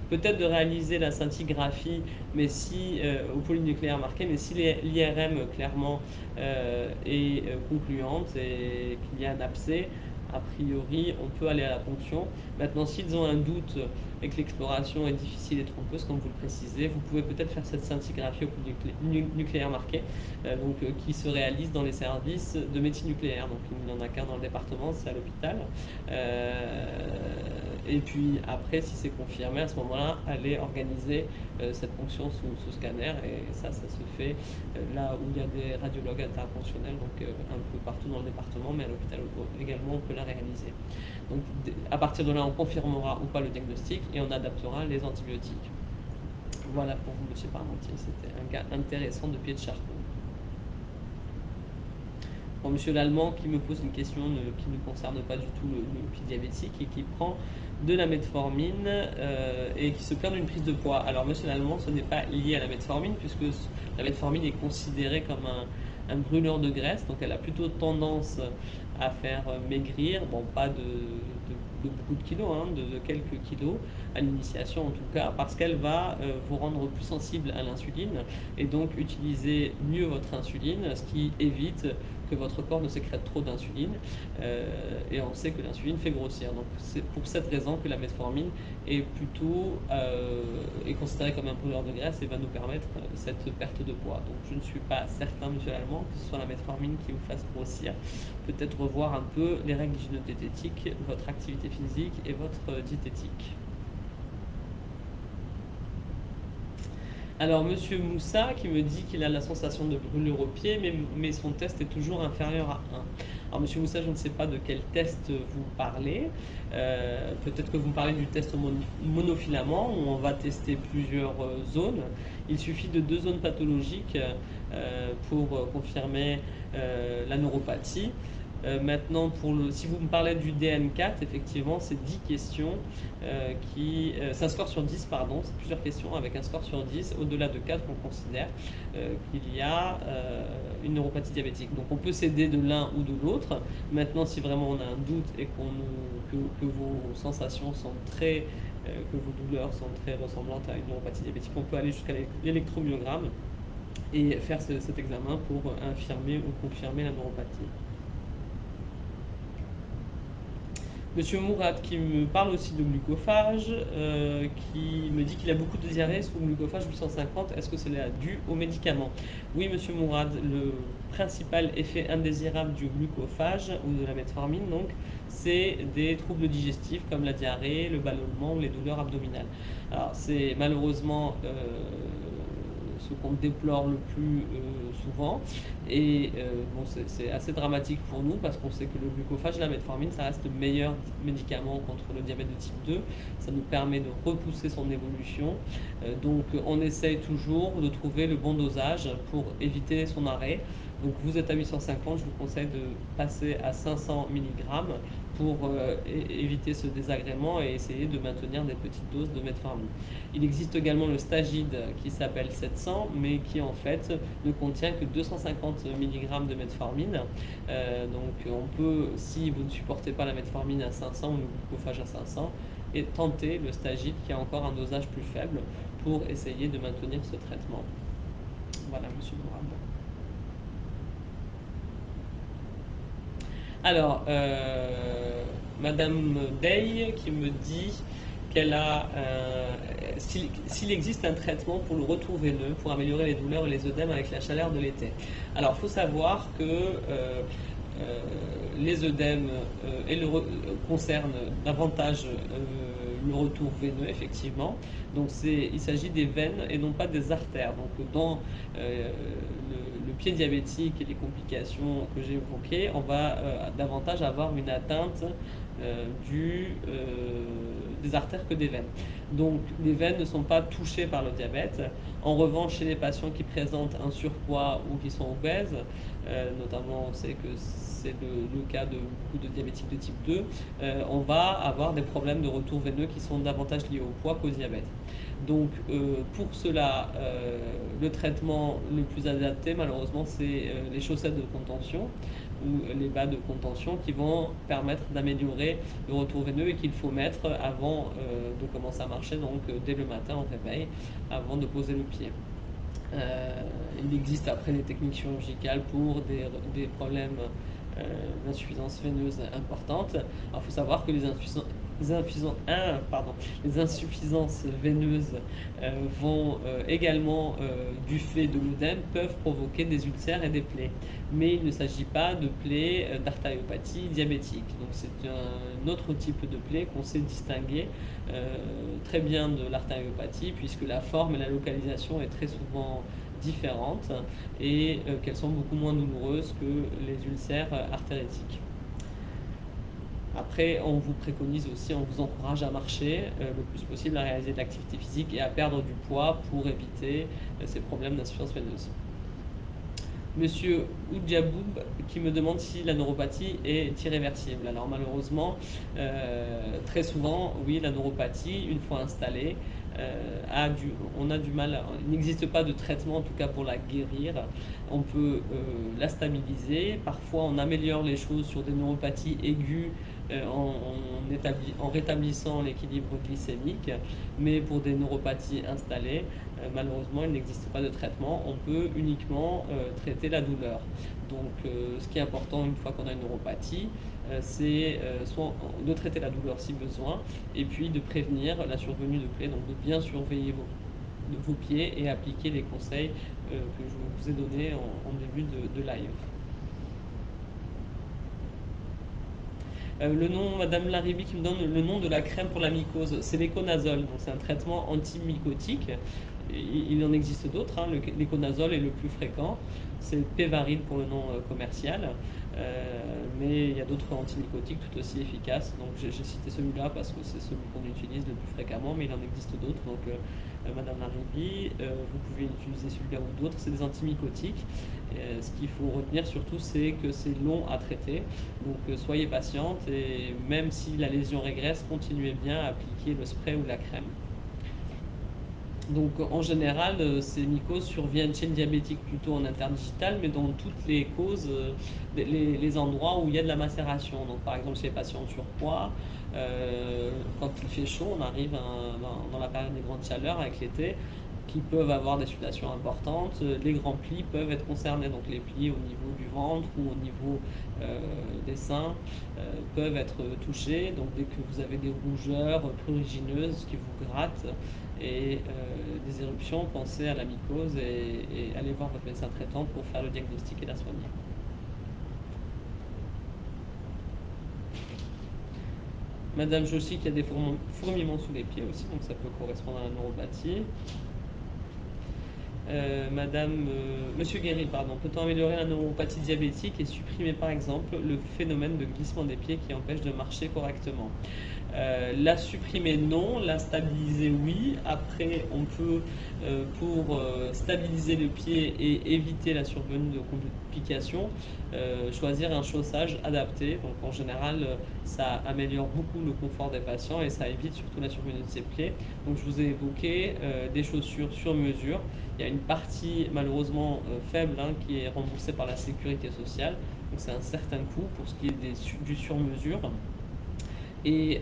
peut-être de réaliser la scintigraphie, mais si au polynucléaire marqué, mais si l'IRM clairement est concluante et qu'il y a un abcès, a priori, on peut aller à la ponction. Maintenant, s'ils ont un doute et que l'exploration est difficile et trompeuse, comme vous le précisez, vous pouvez peut-être faire cette scintigraphie au nucléaire marqué, qui se réalise dans les services de médecine nucléaire. Donc, il n'y en a qu'un dans le département, c'est à l'hôpital. Et puis après, si c'est confirmé, à ce moment-là, aller organiser cette ponction sous scanner. Et ça se fait là où il y a des radiologues interventionnels, donc un peu partout dans le département, mais à l'hôpital également, on peut la réaliser. Donc à partir de là, on confirmera ou pas le diagnostic et on adaptera les antibiotiques. Voilà pour vous, monsieur Parmentier, c'était un cas intéressant de pied de charton. Pour monsieur l'Allemand qui me pose une question qui ne concerne pas du tout le pied diabétique et qui prend de la metformine et qui se plaint d'une prise de poids. Alors monsieur l'Allemand, ce n'est pas lié à la metformine puisque la metformine est considérée comme un brûleur de graisse, donc elle a plutôt tendance à faire maigrir, bon pas de beaucoup de kilos, hein, de quelques kilos à l'initiation en tout cas, parce qu'elle va vous rendre plus sensible à l'insuline et donc utiliser mieux votre insuline, ce qui évite que votre corps ne sécrète trop d'insuline et on sait que l'insuline fait grossir. Donc c'est pour cette raison que la metformine est plutôt est considérée comme un brûleur de graisse et va nous permettre cette perte de poids. Donc je ne suis pas certain, monsieur l'Allemand, que ce soit la metformine qui vous fasse grossir. Peut-être revoir un peu les règles d'hygiène-diététique, votre activité physique et votre diététique. Alors, monsieur Moussa qui me dit qu'il a la sensation de brûlure au pied, mais son test est toujours inférieur à 1. Alors, monsieur Moussa, je ne sais pas de quel test vous parlez. Peut-être que vous parlez du test monofilament où on va tester plusieurs zones. Il suffit de 2 zones pathologiques pour confirmer la neuropathie. Maintenant, si vous me parlez du DN4, effectivement, c'est 10 questions c'est un score sur 10, pardon, c'est plusieurs questions avec un score sur 10. Au-delà de 4, on considère qu'il y a une neuropathie diabétique. Donc on peut s'aider de l'un ou de l'autre. Maintenant, si vraiment on a un doute et que vos sensations sont que vos douleurs sont très ressemblantes à une neuropathie diabétique, on peut aller jusqu'à l'électromyogramme et faire cet examen pour infirmer ou confirmer la neuropathie. Monsieur Mourad qui me parle aussi de glucophage, qui me dit qu'il a beaucoup de diarrhée sous glucophage 850. Est-ce que c'est dû aux médicaments? Oui, monsieur Mourad, le principal effet indésirable du glucophage ou de la metformine, donc, c'est des troubles digestifs comme la diarrhée, le ballonnement ou les douleurs abdominales. Alors, c'est malheureusement ce qu'on déplore le plus souvent. Et bon, c'est assez dramatique pour nous parce qu'on sait que le glucophage et la metformine, ça reste le meilleur médicament contre le diabète de type 2. Ça nous permet de repousser son évolution. Donc on essaye toujours de trouver le bon dosage pour éviter son arrêt. Donc vous êtes à 850, je vous conseille de passer à 500 mg pour éviter ce désagrément et essayer de maintenir des petites doses de metformine. Il existe également le Stagide qui s'appelle 700, mais qui en fait ne contient que 250 mg de metformine. Donc on peut, si vous ne supportez pas la metformine à 500 ou le glucophage à 500, et tenter le Stagide qui a encore un dosage plus faible pour essayer de maintenir ce traitement. Voilà, monsieur Mourad. Alors, Madame Day qui me dit qu'elle a, s'il existe un traitement pour le retour veineux, pour améliorer les douleurs et les œdèmes avec la chaleur de l'été. Alors, il faut savoir que les œdèmes concernent davantage le retour veineux, effectivement. Donc, il s'agit des veines et non pas des artères. Donc, dans le pied diabétique et les complications que j'ai évoquées, on va davantage avoir une atteinte des artères que des veines. Donc les veines ne sont pas touchées par le diabète. En revanche, chez les patients qui présentent un surpoids ou qui sont obèses, notamment on sait que c'est le cas de beaucoup de diabétiques de type 2, on va avoir des problèmes de retour veineux qui sont davantage liés au poids qu'au diabète. Donc pour cela, le traitement le plus adapté malheureusement c'est les chaussettes de contention ou les bas de contention qui vont permettre d'améliorer le retour veineux et qu'il faut mettre avant de commencer à marcher, donc dès le matin au réveil, avant de poser le pied. Il existe après des techniques chirurgicales pour des problèmes d'insuffisance veineuse importante. Alors il faut savoir que les insuffisances veineuses vont également, du fait de l'œdème, peuvent provoquer des ulcères et des plaies. Mais il ne s'agit pas de plaies d'artériopathie diabétique. Donc c'est un autre type de plaie qu'on sait distinguer très bien de l'artériopathie, puisque la forme et la localisation est très souvent différentes et qu'elles sont beaucoup moins douloureuses que les ulcères artéritiques. Après, on vous préconise aussi, on vous encourage à marcher le plus possible, à réaliser de l'activité physique et à perdre du poids pour éviter ces problèmes d'insuffisance veineuse. Monsieur Oudjaboub qui me demande si la neuropathie est irréversible. Alors malheureusement, très souvent, oui, la neuropathie, une fois installée, on a du mal, il n'existe pas de traitement en tout cas pour la guérir. On peut la stabiliser, parfois on améliore les choses sur des neuropathies aiguës en rétablissant l'équilibre glycémique, mais pour des neuropathies installées, malheureusement il n'existe pas de traitement, on peut uniquement traiter la douleur. Donc ce qui est important une fois qu'on a une neuropathie, c'est soit de traiter la douleur si besoin, et puis de prévenir la survenue de plaies, donc de bien surveiller vos pieds et appliquer les conseils que je vous ai donnés en début de live. Le nom, Madame Laribi qui me donne le nom de la crème pour la mycose, c'est l'éconazole, donc c'est un traitement antimycotique. Il en existe d'autres, hein. L'éconazole est le plus fréquent, c'est Pévaril pour le nom commercial, mais il y a d'autres antimycotiques tout aussi efficaces. Donc j'ai cité celui-là parce que c'est celui qu'on utilise le plus fréquemment, mais il en existe d'autres. Donc Madame Laribi, vous pouvez utiliser celui-là ou d'autres, c'est des antimycotiques. Ce qu'il faut retenir surtout, c'est que c'est long à traiter. Donc soyez patiente et même si la lésion régresse, continuez bien à appliquer le spray ou la crème. Donc en général, ces mycoses surviennent chez le diabétique plutôt en interdigital, mais dans toutes les causes, les endroits où il y a de la macération. Donc par exemple chez les patients en surpoids, quand il fait chaud, on arrive dans la période des grandes chaleurs avec l'été, qui peuvent avoir des sudations importantes. Les grands plis peuvent être concernés, donc les plis au niveau du ventre ou au niveau des seins peuvent être touchés. Donc dès que vous avez des rougeurs prurigineuses qui vous grattent et des éruptions, pensez à la mycose et allez voir votre médecin traitant pour faire le diagnostic et la soigner. Madame Joshi qui a des fourmillements sous les pieds aussi, donc ça peut correspondre à la neuropathie. Monsieur Guéry, pardon, peut-on améliorer la neuropathie diabétique et supprimer par exemple le phénomène de glissement des pieds qui empêche de marcher correctement? La supprimer non, la stabiliser oui. Après on peut pour stabiliser le pied et éviter la survenue de complications choisir un chaussage adapté. Donc en général ça améliore beaucoup le confort des patients et ça évite surtout la survenue de ces plaies. Donc je vous ai évoqué des chaussures sur mesure. Il y a une partie malheureusement faible qui est remboursée par la sécurité sociale. Donc c'est un certain coût pour ce qui est du sur-mesure. Et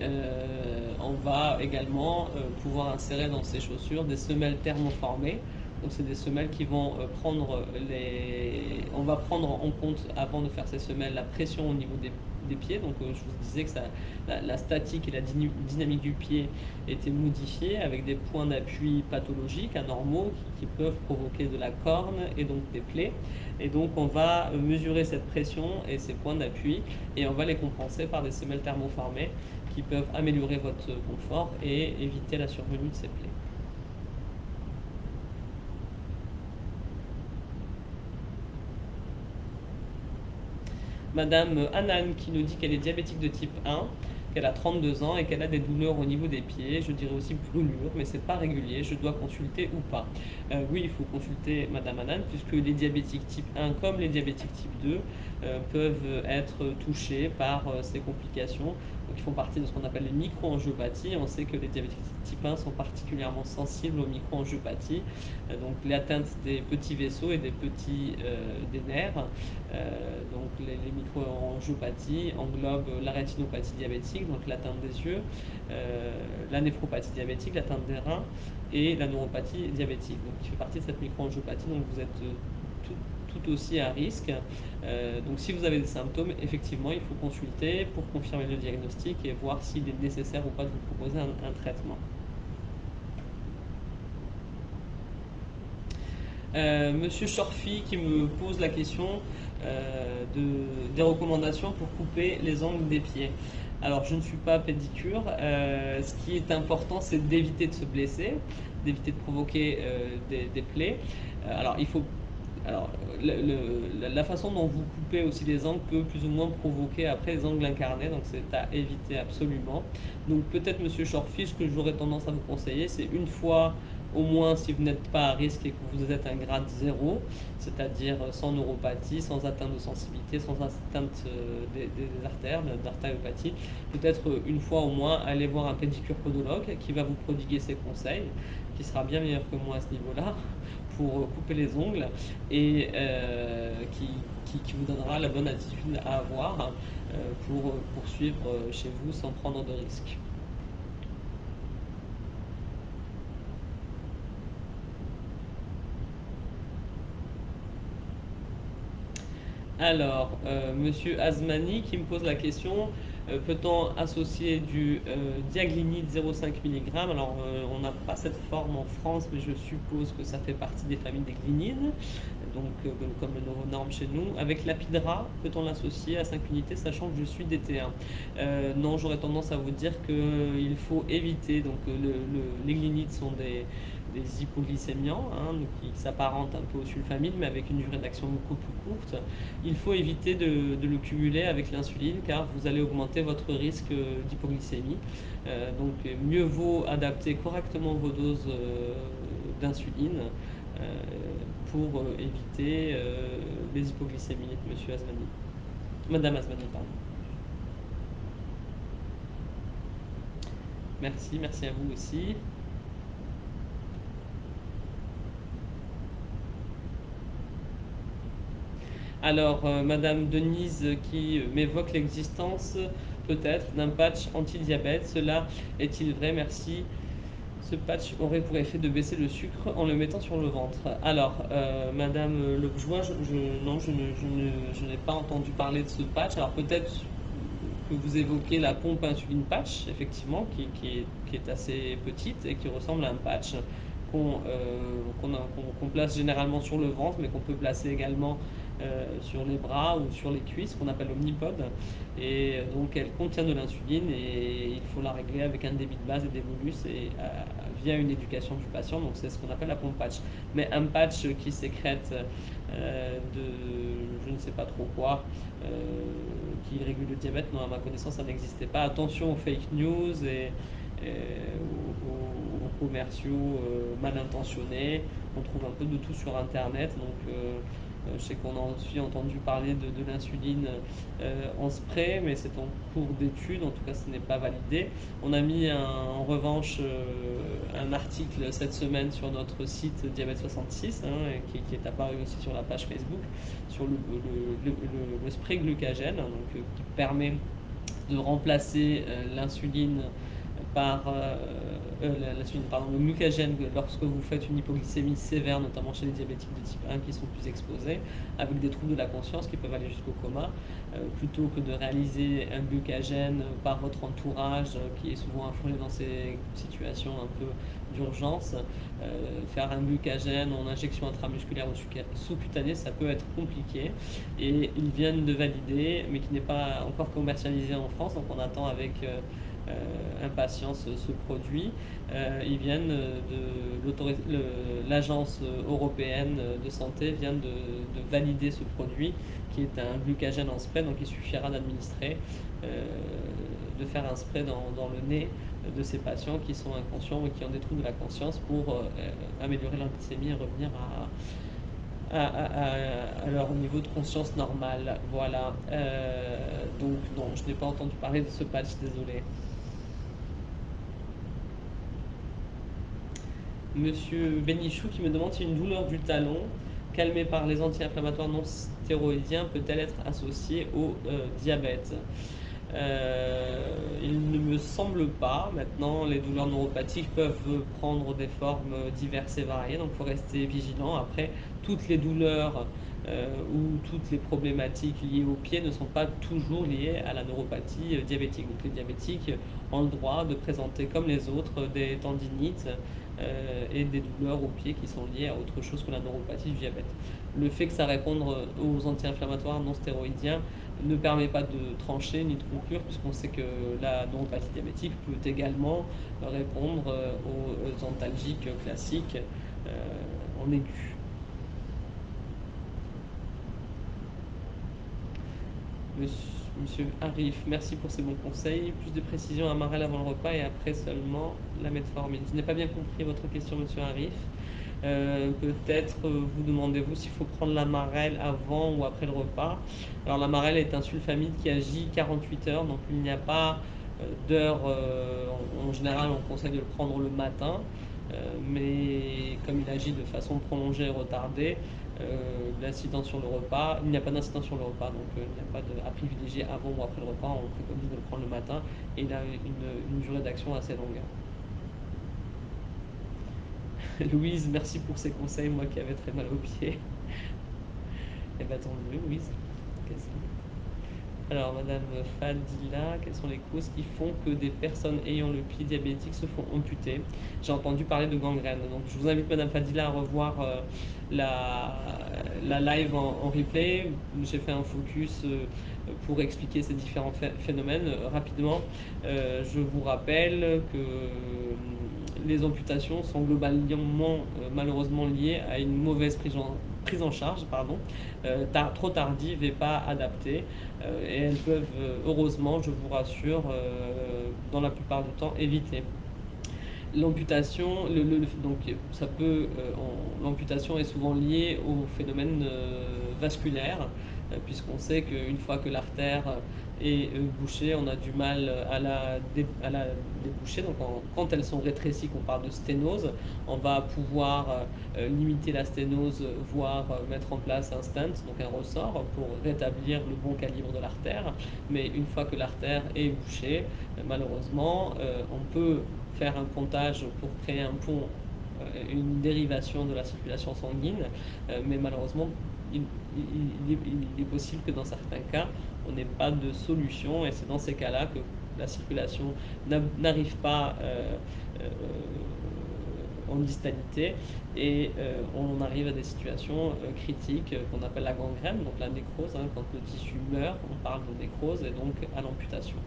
on va également pouvoir insérer dans ces chaussures des semelles thermoformées. Donc c'est des semelles qui vont on va prendre en compte avant de faire ces semelles la pression au niveau des pieds. Donc je vous disais que la statique et la dynamique du pied étaient modifiées avec des points d'appui pathologiques, anormaux, qui peuvent provoquer de la corne et donc des plaies. Et donc on va mesurer cette pression et ces points d'appui et on va les compenser par des semelles thermoformées qui peuvent améliorer votre confort et éviter la survenue de ces plaies. Madame Anan qui nous dit qu'elle est diabétique de type 1, qu'elle a 32 ans et qu'elle a des douleurs au niveau des pieds, je dirais aussi brûlures, mais c'est pas régulier, je dois consulter ou pas? Oui, il faut consulter Madame Anan puisque les diabétiques type 1 comme les diabétiques type 2 peuvent être touchés par ces complications. Donc, ils font partie de ce qu'on appelle les micro-angiopathies. On sait que les diabétiques type 1 sont particulièrement sensibles aux micro-angiopathies, donc l'atteinte des petits vaisseaux et des nerfs. Donc les micro-angiopathies englobent la rétinopathie diabétique, donc l'atteinte des yeux, la néphropathie diabétique, l'atteinte des reins et la neuropathie diabétique. Donc qui fait partie de cette micro-angiopathie. Donc vous êtes tout tout aussi à risque. Donc si vous avez des symptômes, effectivement, il faut consulter pour confirmer le diagnostic et voir s'il est nécessaire ou pas de vous proposer un traitement. Monsieur Chorfi qui me pose la question des recommandations pour couper les ongles des pieds. Alors, je ne suis pas pédicure. Ce qui est important, c'est d'éviter de se blesser, d'éviter de provoquer des plaies. Alors, il faut. Alors, la façon dont vous coupez aussi les ongles peut plus ou moins provoquer après les ongles incarnés, donc c'est à éviter absolument. Donc, peut-être, monsieur Chorfi, ce que j'aurais tendance à vous conseiller, c'est une fois au moins si vous n'êtes pas à risque et que vous êtes un grade 0, c'est-à-dire sans neuropathie, sans atteinte de sensibilité, sans atteinte des artères, d'artériopathie, peut-être une fois au moins aller voir un pédicure podologue qui va vous prodiguer ses conseils, qui sera bien meilleur que moi à ce niveau-là, pour couper les ongles et qui vous donnera la bonne attitude à avoir pour poursuivre chez vous sans prendre de risques. Alors, monsieur Azmani qui me pose la question, peut-on associer du diaglinide 0,5 mg? Alors, on n'a pas cette forme en France, mais je suppose que ça fait partie des familles des glinines, donc comme le nouveau norme chez nous. Avec l'apidra, peut-on l'associer à 5 unités, sachant que je suis DT1? Non, j'aurais tendance à vous dire qu'il faut éviter. Donc, les glinides sont des hypoglycémiants, hein, donc qui s'apparentent un peu au sulfamide, mais avec une durée d'action beaucoup plus courte. Il faut éviter de le cumuler avec l'insuline, car vous allez augmenter votre risque d'hypoglycémie. Donc mieux vaut adapter correctement vos doses d'insuline pour éviter les hypoglycémies, monsieur Asmani. Madame Asmani, pardon. Merci, merci à vous aussi. Alors, Madame Denise qui m'évoque l'existence peut-être d'un patch anti-diabète. Cela est-il vrai? Merci. Ce patch aurait pour effet de baisser le sucre en le mettant sur le ventre. Alors, Madame Lebjoie, non, je n'ai pas entendu parler de ce patch. Alors peut-être que vous évoquez la pompe insuline patch, effectivement, qui est assez petite et qui ressemble à un patch qu'on place généralement sur le ventre, mais qu'on peut placer également sur les bras ou sur les cuisses, qu'on appelle omnipode. Et donc elle contient de l'insuline et il faut la régler avec un débit de base et des bolus et via une éducation du patient. Donc c'est ce qu'on appelle la pompe patch. Mais un patch qui sécrète de je ne sais pas trop quoi, qui régule le diabète, non, à ma connaissance, ça n'existait pas. Attention aux fake news et aux commerciaux mal intentionnés. On trouve un peu de tout sur Internet. Donc, je sais qu'on a aussi entendu parler de l'insuline en spray, mais c'est en cours d'étude. En tout cas, ce n'est pas validé. On a mis en revanche un article cette semaine sur notre site Diabète 66, hein, qui est apparu aussi sur la page Facebook, sur le spray glucagène, donc, qui permet de remplacer l'insuline par le glucagène lorsque vous faites une hypoglycémie sévère, notamment chez les diabétiques de type 1 qui sont plus exposés, avec des troubles de la conscience qui peuvent aller jusqu'au coma, plutôt que de réaliser un glucagène par votre entourage qui est souvent affolé dans ces situations un peu d'urgence. Faire un glucagène en injection intramusculaire ou sous-cutanée, ça peut être compliqué. Et ils viennent de valider, mais qui n'est pas encore commercialisé en France, donc on attend avec impatience ce produit. Ils viennent l'agence européenne de santé vient de valider ce produit qui est un glucagène en spray, donc il suffira d'administrer, de faire un spray dans le nez de ces patients qui sont inconscients ou qui ont des troubles de la conscience pour améliorer leur glycémie et revenir à leur niveau de conscience normal. Voilà. Donc non, je n'ai pas entendu parler de ce patch, désolé. Monsieur Benichou qui me demande si une douleur du talon calmée par les anti-inflammatoires non stéroïdiens peut-elle être associée au diabète? Il ne me semble pas. Maintenant, les douleurs neuropathiques peuvent prendre des formes diverses et variées, donc il faut rester vigilant. Après, toutes les douleurs où toutes les problématiques liées au pied ne sont pas toujours liées à la neuropathie diabétique. Donc les diabétiques ont le droit de présenter comme les autres des tendinites et des douleurs au pied qui sont liées à autre chose que la neuropathie du diabète. Le fait que ça réponde aux anti-inflammatoires non stéroïdiens ne permet pas de trancher ni de conclure, puisqu'on sait que la neuropathie diabétique peut également répondre aux antalgiques classiques en aigu. Monsieur Arif, merci pour ces bons conseils. Plus de précision à Marel avant le repas et après seulement la metformine. Je n'ai pas bien compris votre question, monsieur Arif. Peut-être vous demandez-vous s'il faut prendre la marelle avant ou après le repas. Alors la marelle est un sulfamide qui agit 48 heures, donc il n'y a pas d'heure. En général, on conseille de le prendre le matin, mais comme il agit de façon prolongée et retardée, l'incidence sur le repas, il n'y a pas d'incidence sur le repas, donc il n'y a pas à privilégier avant ou après le repas. On préconise de le prendre le matin et il a une durée d'action assez longue. Louise, merci pour ces conseils, moi qui avais très mal au pied. Eh bien, tant mieux, Louise. Alors, Madame Fadila, quelles sont les causes qui font que des personnes ayant le pied diabétique se font amputer? J'ai entendu parler de gangrène. Donc, je vous invite, Madame Fadila, à revoir la live en replay. J'ai fait un focus pour expliquer ces différents phénomènes. Rapidement, je vous rappelle que les amputations sont globalement, malheureusement, liées à une mauvaise prise en charge, trop tardive et pas adaptée. Et elles peuvent, heureusement, je vous rassure, dans la plupart du temps, éviter. L'amputation, donc ça peut, l'amputation est souvent liée au phénomène vasculaire, puisqu'on sait qu'une fois que l'artère est bouchée, on a du mal à la déboucher. Donc quand elles sont rétrécies, qu'on parle de sténose, on va pouvoir limiter la sténose, voire mettre en place un stent, donc un ressort, pour rétablir le bon calibre de l'artère. Mais une fois que l'artère est bouchée, malheureusement, on peut faire un pontage pour créer un pont, une dérivation de la circulation sanguine, mais malheureusement, il est possible que dans certains cas, on n'ait pas de solution, et c'est dans ces cas-là que la circulation n'arrive pas en distalité, et on arrive à des situations critiques qu'on appelle la gangrène, donc la nécrose, quand le tissu meurt, on parle de nécrose, et donc à l'amputation.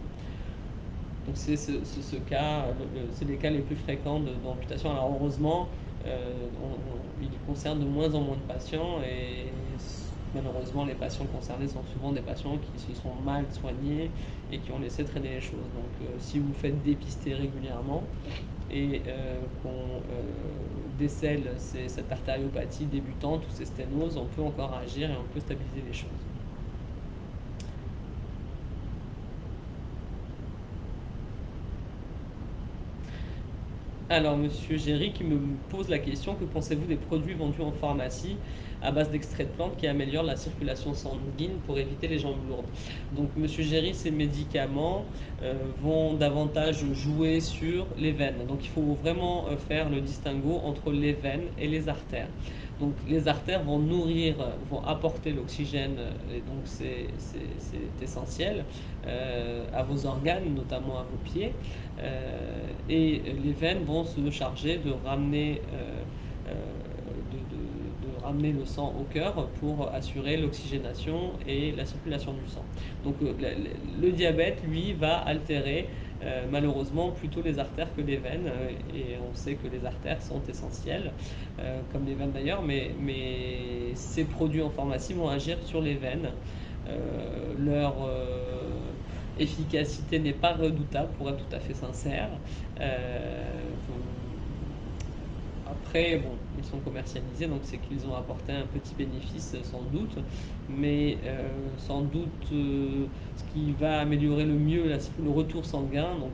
Donc c'est ce cas, c'est les cas les plus fréquents d'amputation. Alors heureusement, il concerne de moins en moins de patients, et malheureusement les patients concernés sont souvent des patients qui se sont mal soignés et qui ont laissé traîner les choses. Donc si vous faites dépister régulièrement et qu'on décèle cette artériopathie débutante ou ces sténoses, on peut encore agir et on peut stabiliser les choses. Alors, monsieur Géry qui me pose la question, que pensez-vous des produits vendus en pharmacie à base d'extraits de plantes qui améliorent la circulation sanguine pour éviter les jambes lourdes? Donc, monsieur Géry, ces médicaments vont davantage jouer sur les veines. Donc, il faut vraiment faire le distinguo entre les veines et les artères. Donc, les artères vont nourrir, vont apporter l'oxygène, et donc c'est essentiel à vos organes, notamment à vos pieds. Et les veines vont se charger de ramener, de ramener le sang au cœur pour assurer l'oxygénation et la circulation du sang. Donc le diabète, lui, va altérer malheureusement plutôt les artères que les veines, et on sait que les artères sont essentielles, comme les veines d'ailleurs, mais ces produits en pharmacie vont agir sur les veines. Leur efficacité n'est pas redoutable, pour être tout à fait sincère. Après, bon, ils sont commercialisés, donc c'est qu'ils ont apporté un petit bénéfice sans doute, mais sans doute ce qui va améliorer le mieux le retour sanguin, donc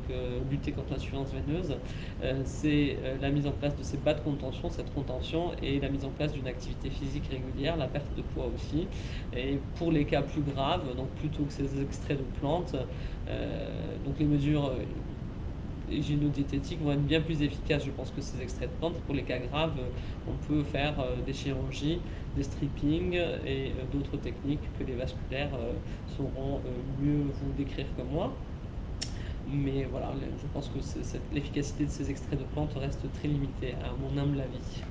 lutter contre l'insuffisance veineuse, c'est la mise en place de ces bas de contention, cette contention, et la mise en place d'une activité physique régulière, la perte de poids aussi. Et pour les cas plus graves, donc plutôt que ces extraits de plantes, donc les mesures hygiéno-diététiques vont être bien plus efficaces. Je pense que ces extraits de plantes, pour les cas graves, on peut faire des chirurgies, des strippings et d'autres techniques que les vasculaires sauront mieux vous décrire que moi. Mais voilà, je pense que l'efficacité de ces extraits de plantes reste très limitée, à mon humble avis.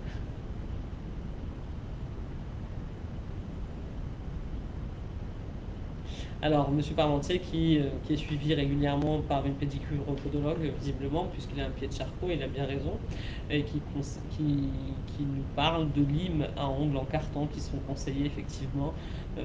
Alors, Monsieur Parmentier, qui est suivi régulièrement par une pédicure podologue, visiblement, puisqu'il a un pied de charcot, il a bien raison, et qui nous parle de limes à ongles en carton qui sont conseillés effectivement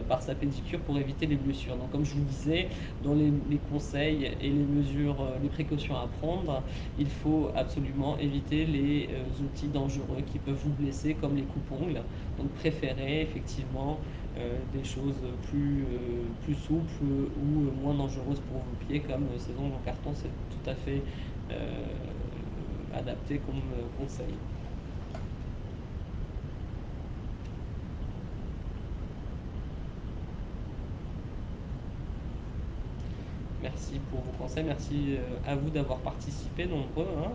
par sa pédicure pour éviter les blessures. Donc, comme je vous le disais, dans les conseils et les mesures, les précautions à prendre, il faut absolument éviter les outils dangereux qui peuvent vous blesser, comme les coupes-ongles. Donc, préférez effectivement des choses plus souples ou moins dangereuses pour vos pieds, comme ces ongles en carton, c'est tout à fait adapté comme conseil. Merci pour vos conseils, merci à vous d'avoir participé nombreux, hein.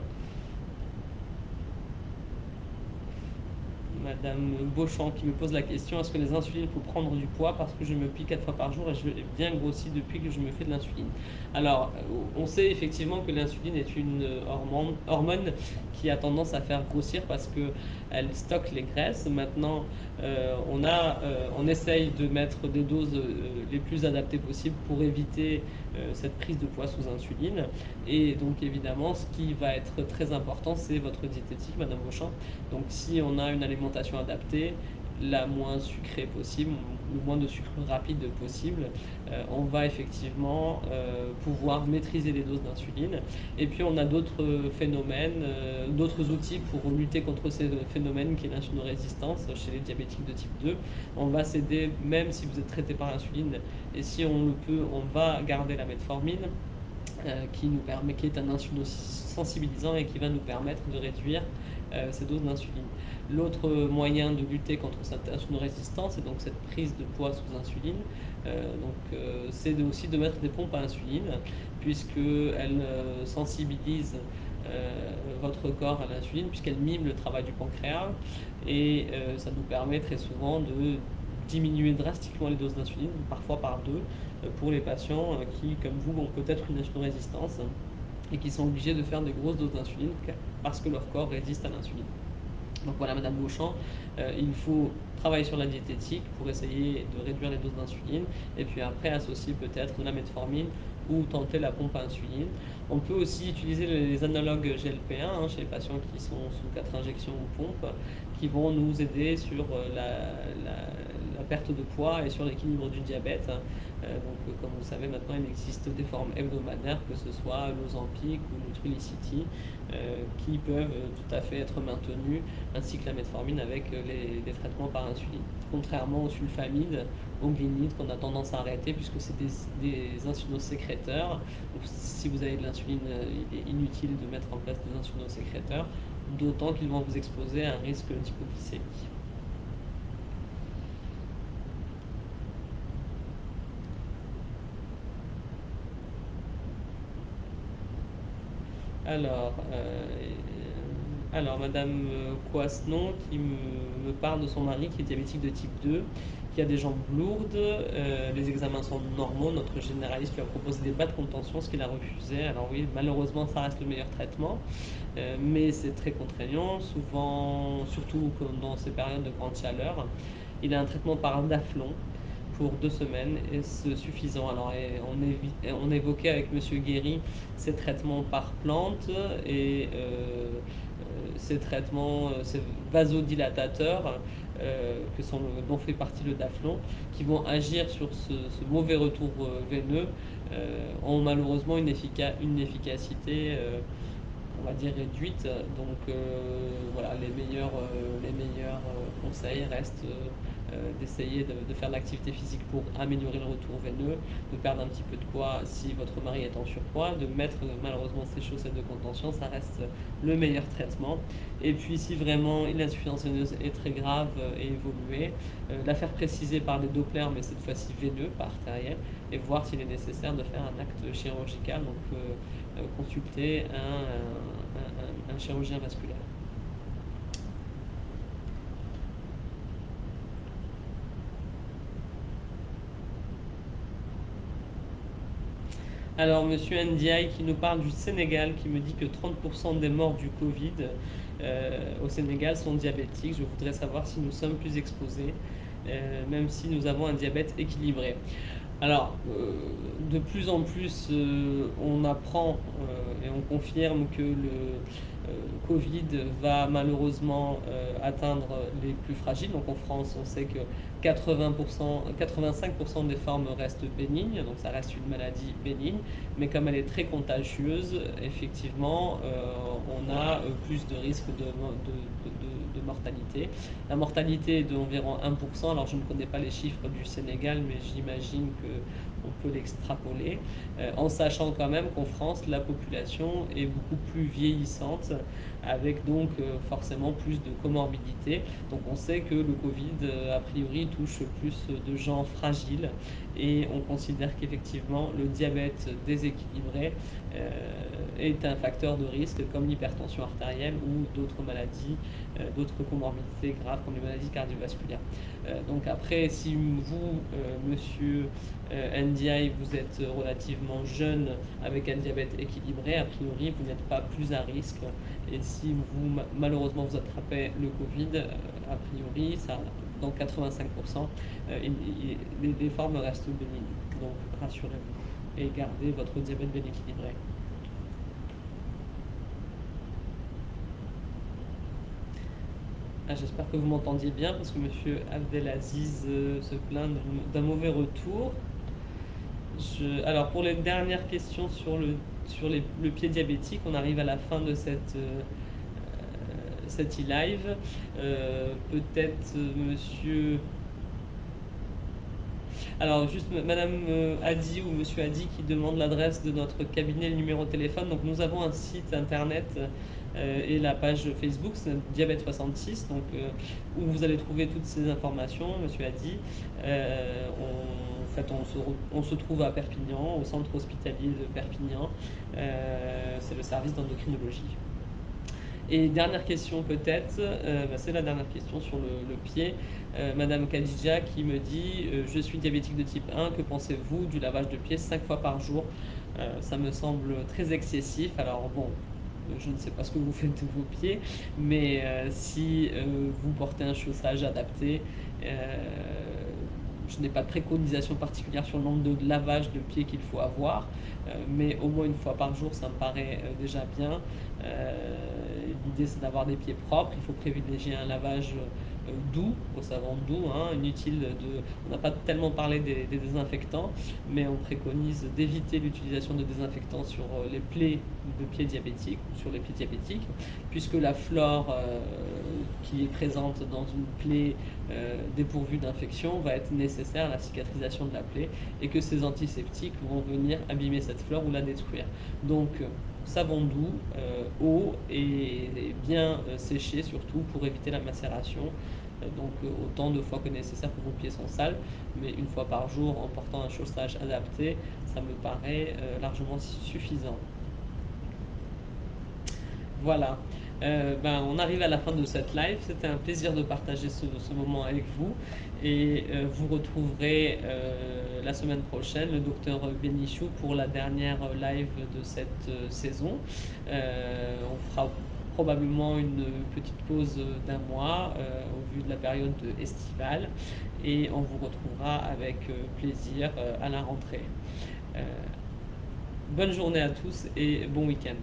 Madame Beauchamp qui me pose la question, est-ce que les insulines faut prendre du poids parce que je me plie 4 fois par jour et je bien grossi depuis que je me fais de l'insuline. Alors, on sait effectivement que l'insuline est une hormone qui a tendance à faire grossir parce qu'elle stocke les graisses. Maintenant, on essaye de mettre des doses les plus adaptées possibles pour éviter cette prise de poids sous insuline. Et donc évidemment, ce qui va être très important, c'est votre diététique, Madame Beauchamp. Donc si on a une alimentation adaptée, la moins sucrée possible, le moins de sucre rapide possible, on va effectivement pouvoir maîtriser les doses d'insuline. Et puis on a d'autres phénomènes, d'autres outils pour lutter contre ces phénomènes qui est l'insulinorésistance chez les diabétiques de type 2. On va s'aider, même si vous êtes traité par l'insuline, et si on le peut, on va garder la metformine. Qui est un insulinosensibilisant et qui va nous permettre de réduire ces doses d'insuline. L'autre moyen de lutter contre cette insulinorésistance et donc cette prise de poids sous insuline, c'est aussi de mettre des pompes à insuline, puisqu'elle sensibilise votre corps à l'insuline, puisqu'elle mime le travail du pancréas, et ça nous permet très souvent de diminuer drastiquement les doses d'insuline, parfois par deux, pour les patients qui, comme vous, ont peut-être une insulinorésistance et qui sont obligés de faire des grosses doses d'insuline parce que leur corps résiste à l'insuline. Donc voilà, Madame Beauchamp, il faut travailler sur la diététique pour essayer de réduire les doses d'insuline et puis après associer peut-être la metformine ou tenter la pompe à insuline. On peut aussi utiliser les analogues GLP-1 chez les patients qui sont sous 4 injections ou pompes qui vont nous aider sur la perte de poids et sur l'équilibre du diabète. Comme vous savez, maintenant, il existe des formes hebdomadaires, que ce soit l'Ozempic ou le Trulicity, qui peuvent tout à fait être maintenues, ainsi que la metformine avec les traitements par insuline. Contrairement aux sulfamides, aux glynides qu'on a tendance à arrêter puisque c'est des insulinosécréteurs. Donc, si vous avez de l'insuline, il est inutile de mettre en place des insulinosécréteurs, d'autant qu'ils vont vous exposer à un risque d'hypoglycémie. Alors, Madame Coasnon qui me parle de son mari qui est diabétique de type 2, qui a des jambes lourdes, les examens sont normaux, notre généraliste lui a proposé des bas de contention, ce qu'il a refusé. Alors oui, malheureusement, ça reste le meilleur traitement, mais c'est très contraignant, souvent, surtout dans ces périodes de grande chaleur. Il a un traitement par daflon pour 2 semaines et c'est suffisant. Alors on évoquait avec Monsieur Guéry ces traitements par plante et ces traitements, ces vasodilatateurs dont fait partie le daflon, qui vont agir sur ce mauvais retour veineux, ont malheureusement une efficacité on va dire réduite. Donc voilà, les meilleurs conseils restent d'essayer de faire de l'activité physique pour améliorer le retour veineux, de perdre un petit peu de poids si votre mari est en surpoids, de mettre malheureusement ses chaussettes de contention, ça reste le meilleur traitement. Et puis si vraiment l'insuffisance veineuse est très grave et évoluée, la faire préciser par des Dopplers, mais cette fois-ci veineux, pas artériel, et voir s'il est nécessaire de faire un acte chirurgical, donc consulter un chirurgien vasculaire. Alors, Monsieur Ndiaye qui nous parle du Sénégal, qui me dit que 30% des morts du Covid au Sénégal sont diabétiques. Je voudrais savoir si nous sommes plus exposés, même si nous avons un diabète équilibré. Alors, de plus en plus, on apprend et on confirme que le Covid va malheureusement atteindre les plus fragiles. Donc en France, on sait que 80%, 85% des formes restent bénignes, donc ça reste une maladie bénigne, mais comme elle est très contagieuse, effectivement, on a plus de risques de mortalité. La mortalité est d'environ 1%, alors je ne connais pas les chiffres du Sénégal, mais j'imagine qu'on peut l'extrapoler, en sachant quand même qu'en France, la population est beaucoup plus vieillissante, avec donc forcément plus de comorbidités. Donc on sait que le Covid, a priori, touche plus de gens fragiles, et on considère qu'effectivement le diabète déséquilibré est un facteur de risque comme l'hypertension artérielle ou d'autres maladies, d'autres comorbidités graves comme les maladies cardiovasculaires. Donc après, si vous, monsieur NDI, vous êtes relativement jeune avec un diabète équilibré, a priori vous n'êtes pas plus à risque. Et si vous malheureusement vous attrapez le Covid, a priori, ça, dans 85%, les formes restent bénignes. Donc rassurez-vous et gardez votre diabète bien équilibré. Ah, j'espère que vous m'entendiez bien parce que monsieur Abdelaziz se plaint d'un mauvais retour. Alors pour les dernières questions sur le pied diabétique, on arrive à la fin de cette e-live. Peut-être monsieur... Alors juste madame Adi ou monsieur Adi qui demande l'adresse de notre cabinet, le numéro de téléphone. Donc nous avons un site internet et la page Facebook, c'est Diabète 66, donc, où vous allez trouver toutes ces informations, monsieur Adi. En fait, on se trouve à Perpignan, au centre hospitalier de Perpignan. C'est le service d'endocrinologie. Et dernière question peut-être, c'est la dernière question sur le pied. Madame Khadija qui me dit je suis diabétique de type 1, que pensez-vous du lavage de pieds 5 fois par jour? Ça me semble très excessif. Alors bon, je ne sais pas ce que vous faites de vos pieds, mais si vous portez un chaussage adapté, je n'ai pas de préconisation particulière sur le nombre de lavages de pieds qu'il faut avoir, mais au moins une fois par jour, ça me paraît déjà bien. L'idée, c'est d'avoir des pieds propres. Il faut privilégier un lavage doux, au savon doux, hein, inutile de... On n'a pas tellement parlé des désinfectants, mais on préconise d'éviter l'utilisation de désinfectants sur les plaies de pieds diabétiques ou sur les pieds diabétiques, puisque la flore qui est présente dans une plaie dépourvue d'infection va être nécessaire à la cicatrisation de la plaie, et que ces antiseptiques vont venir abîmer cette flore ou la détruire. Donc savon doux, eau et bien séché surtout pour éviter la macération. Donc autant de fois que nécessaire que vos pieds sont sales, mais une fois par jour en portant un chaussage adapté, ça me paraît largement suffisant. Voilà. On arrive à la fin de cette live. C'était un plaisir de partager ce moment avec vous. Et vous retrouverez la semaine prochaine le docteur Benichou pour la dernière live de cette saison. On fera probablement une petite pause d'un mois au vu de la période estivale. Et on vous retrouvera avec plaisir à la rentrée. Bonne journée à tous et bon week-end.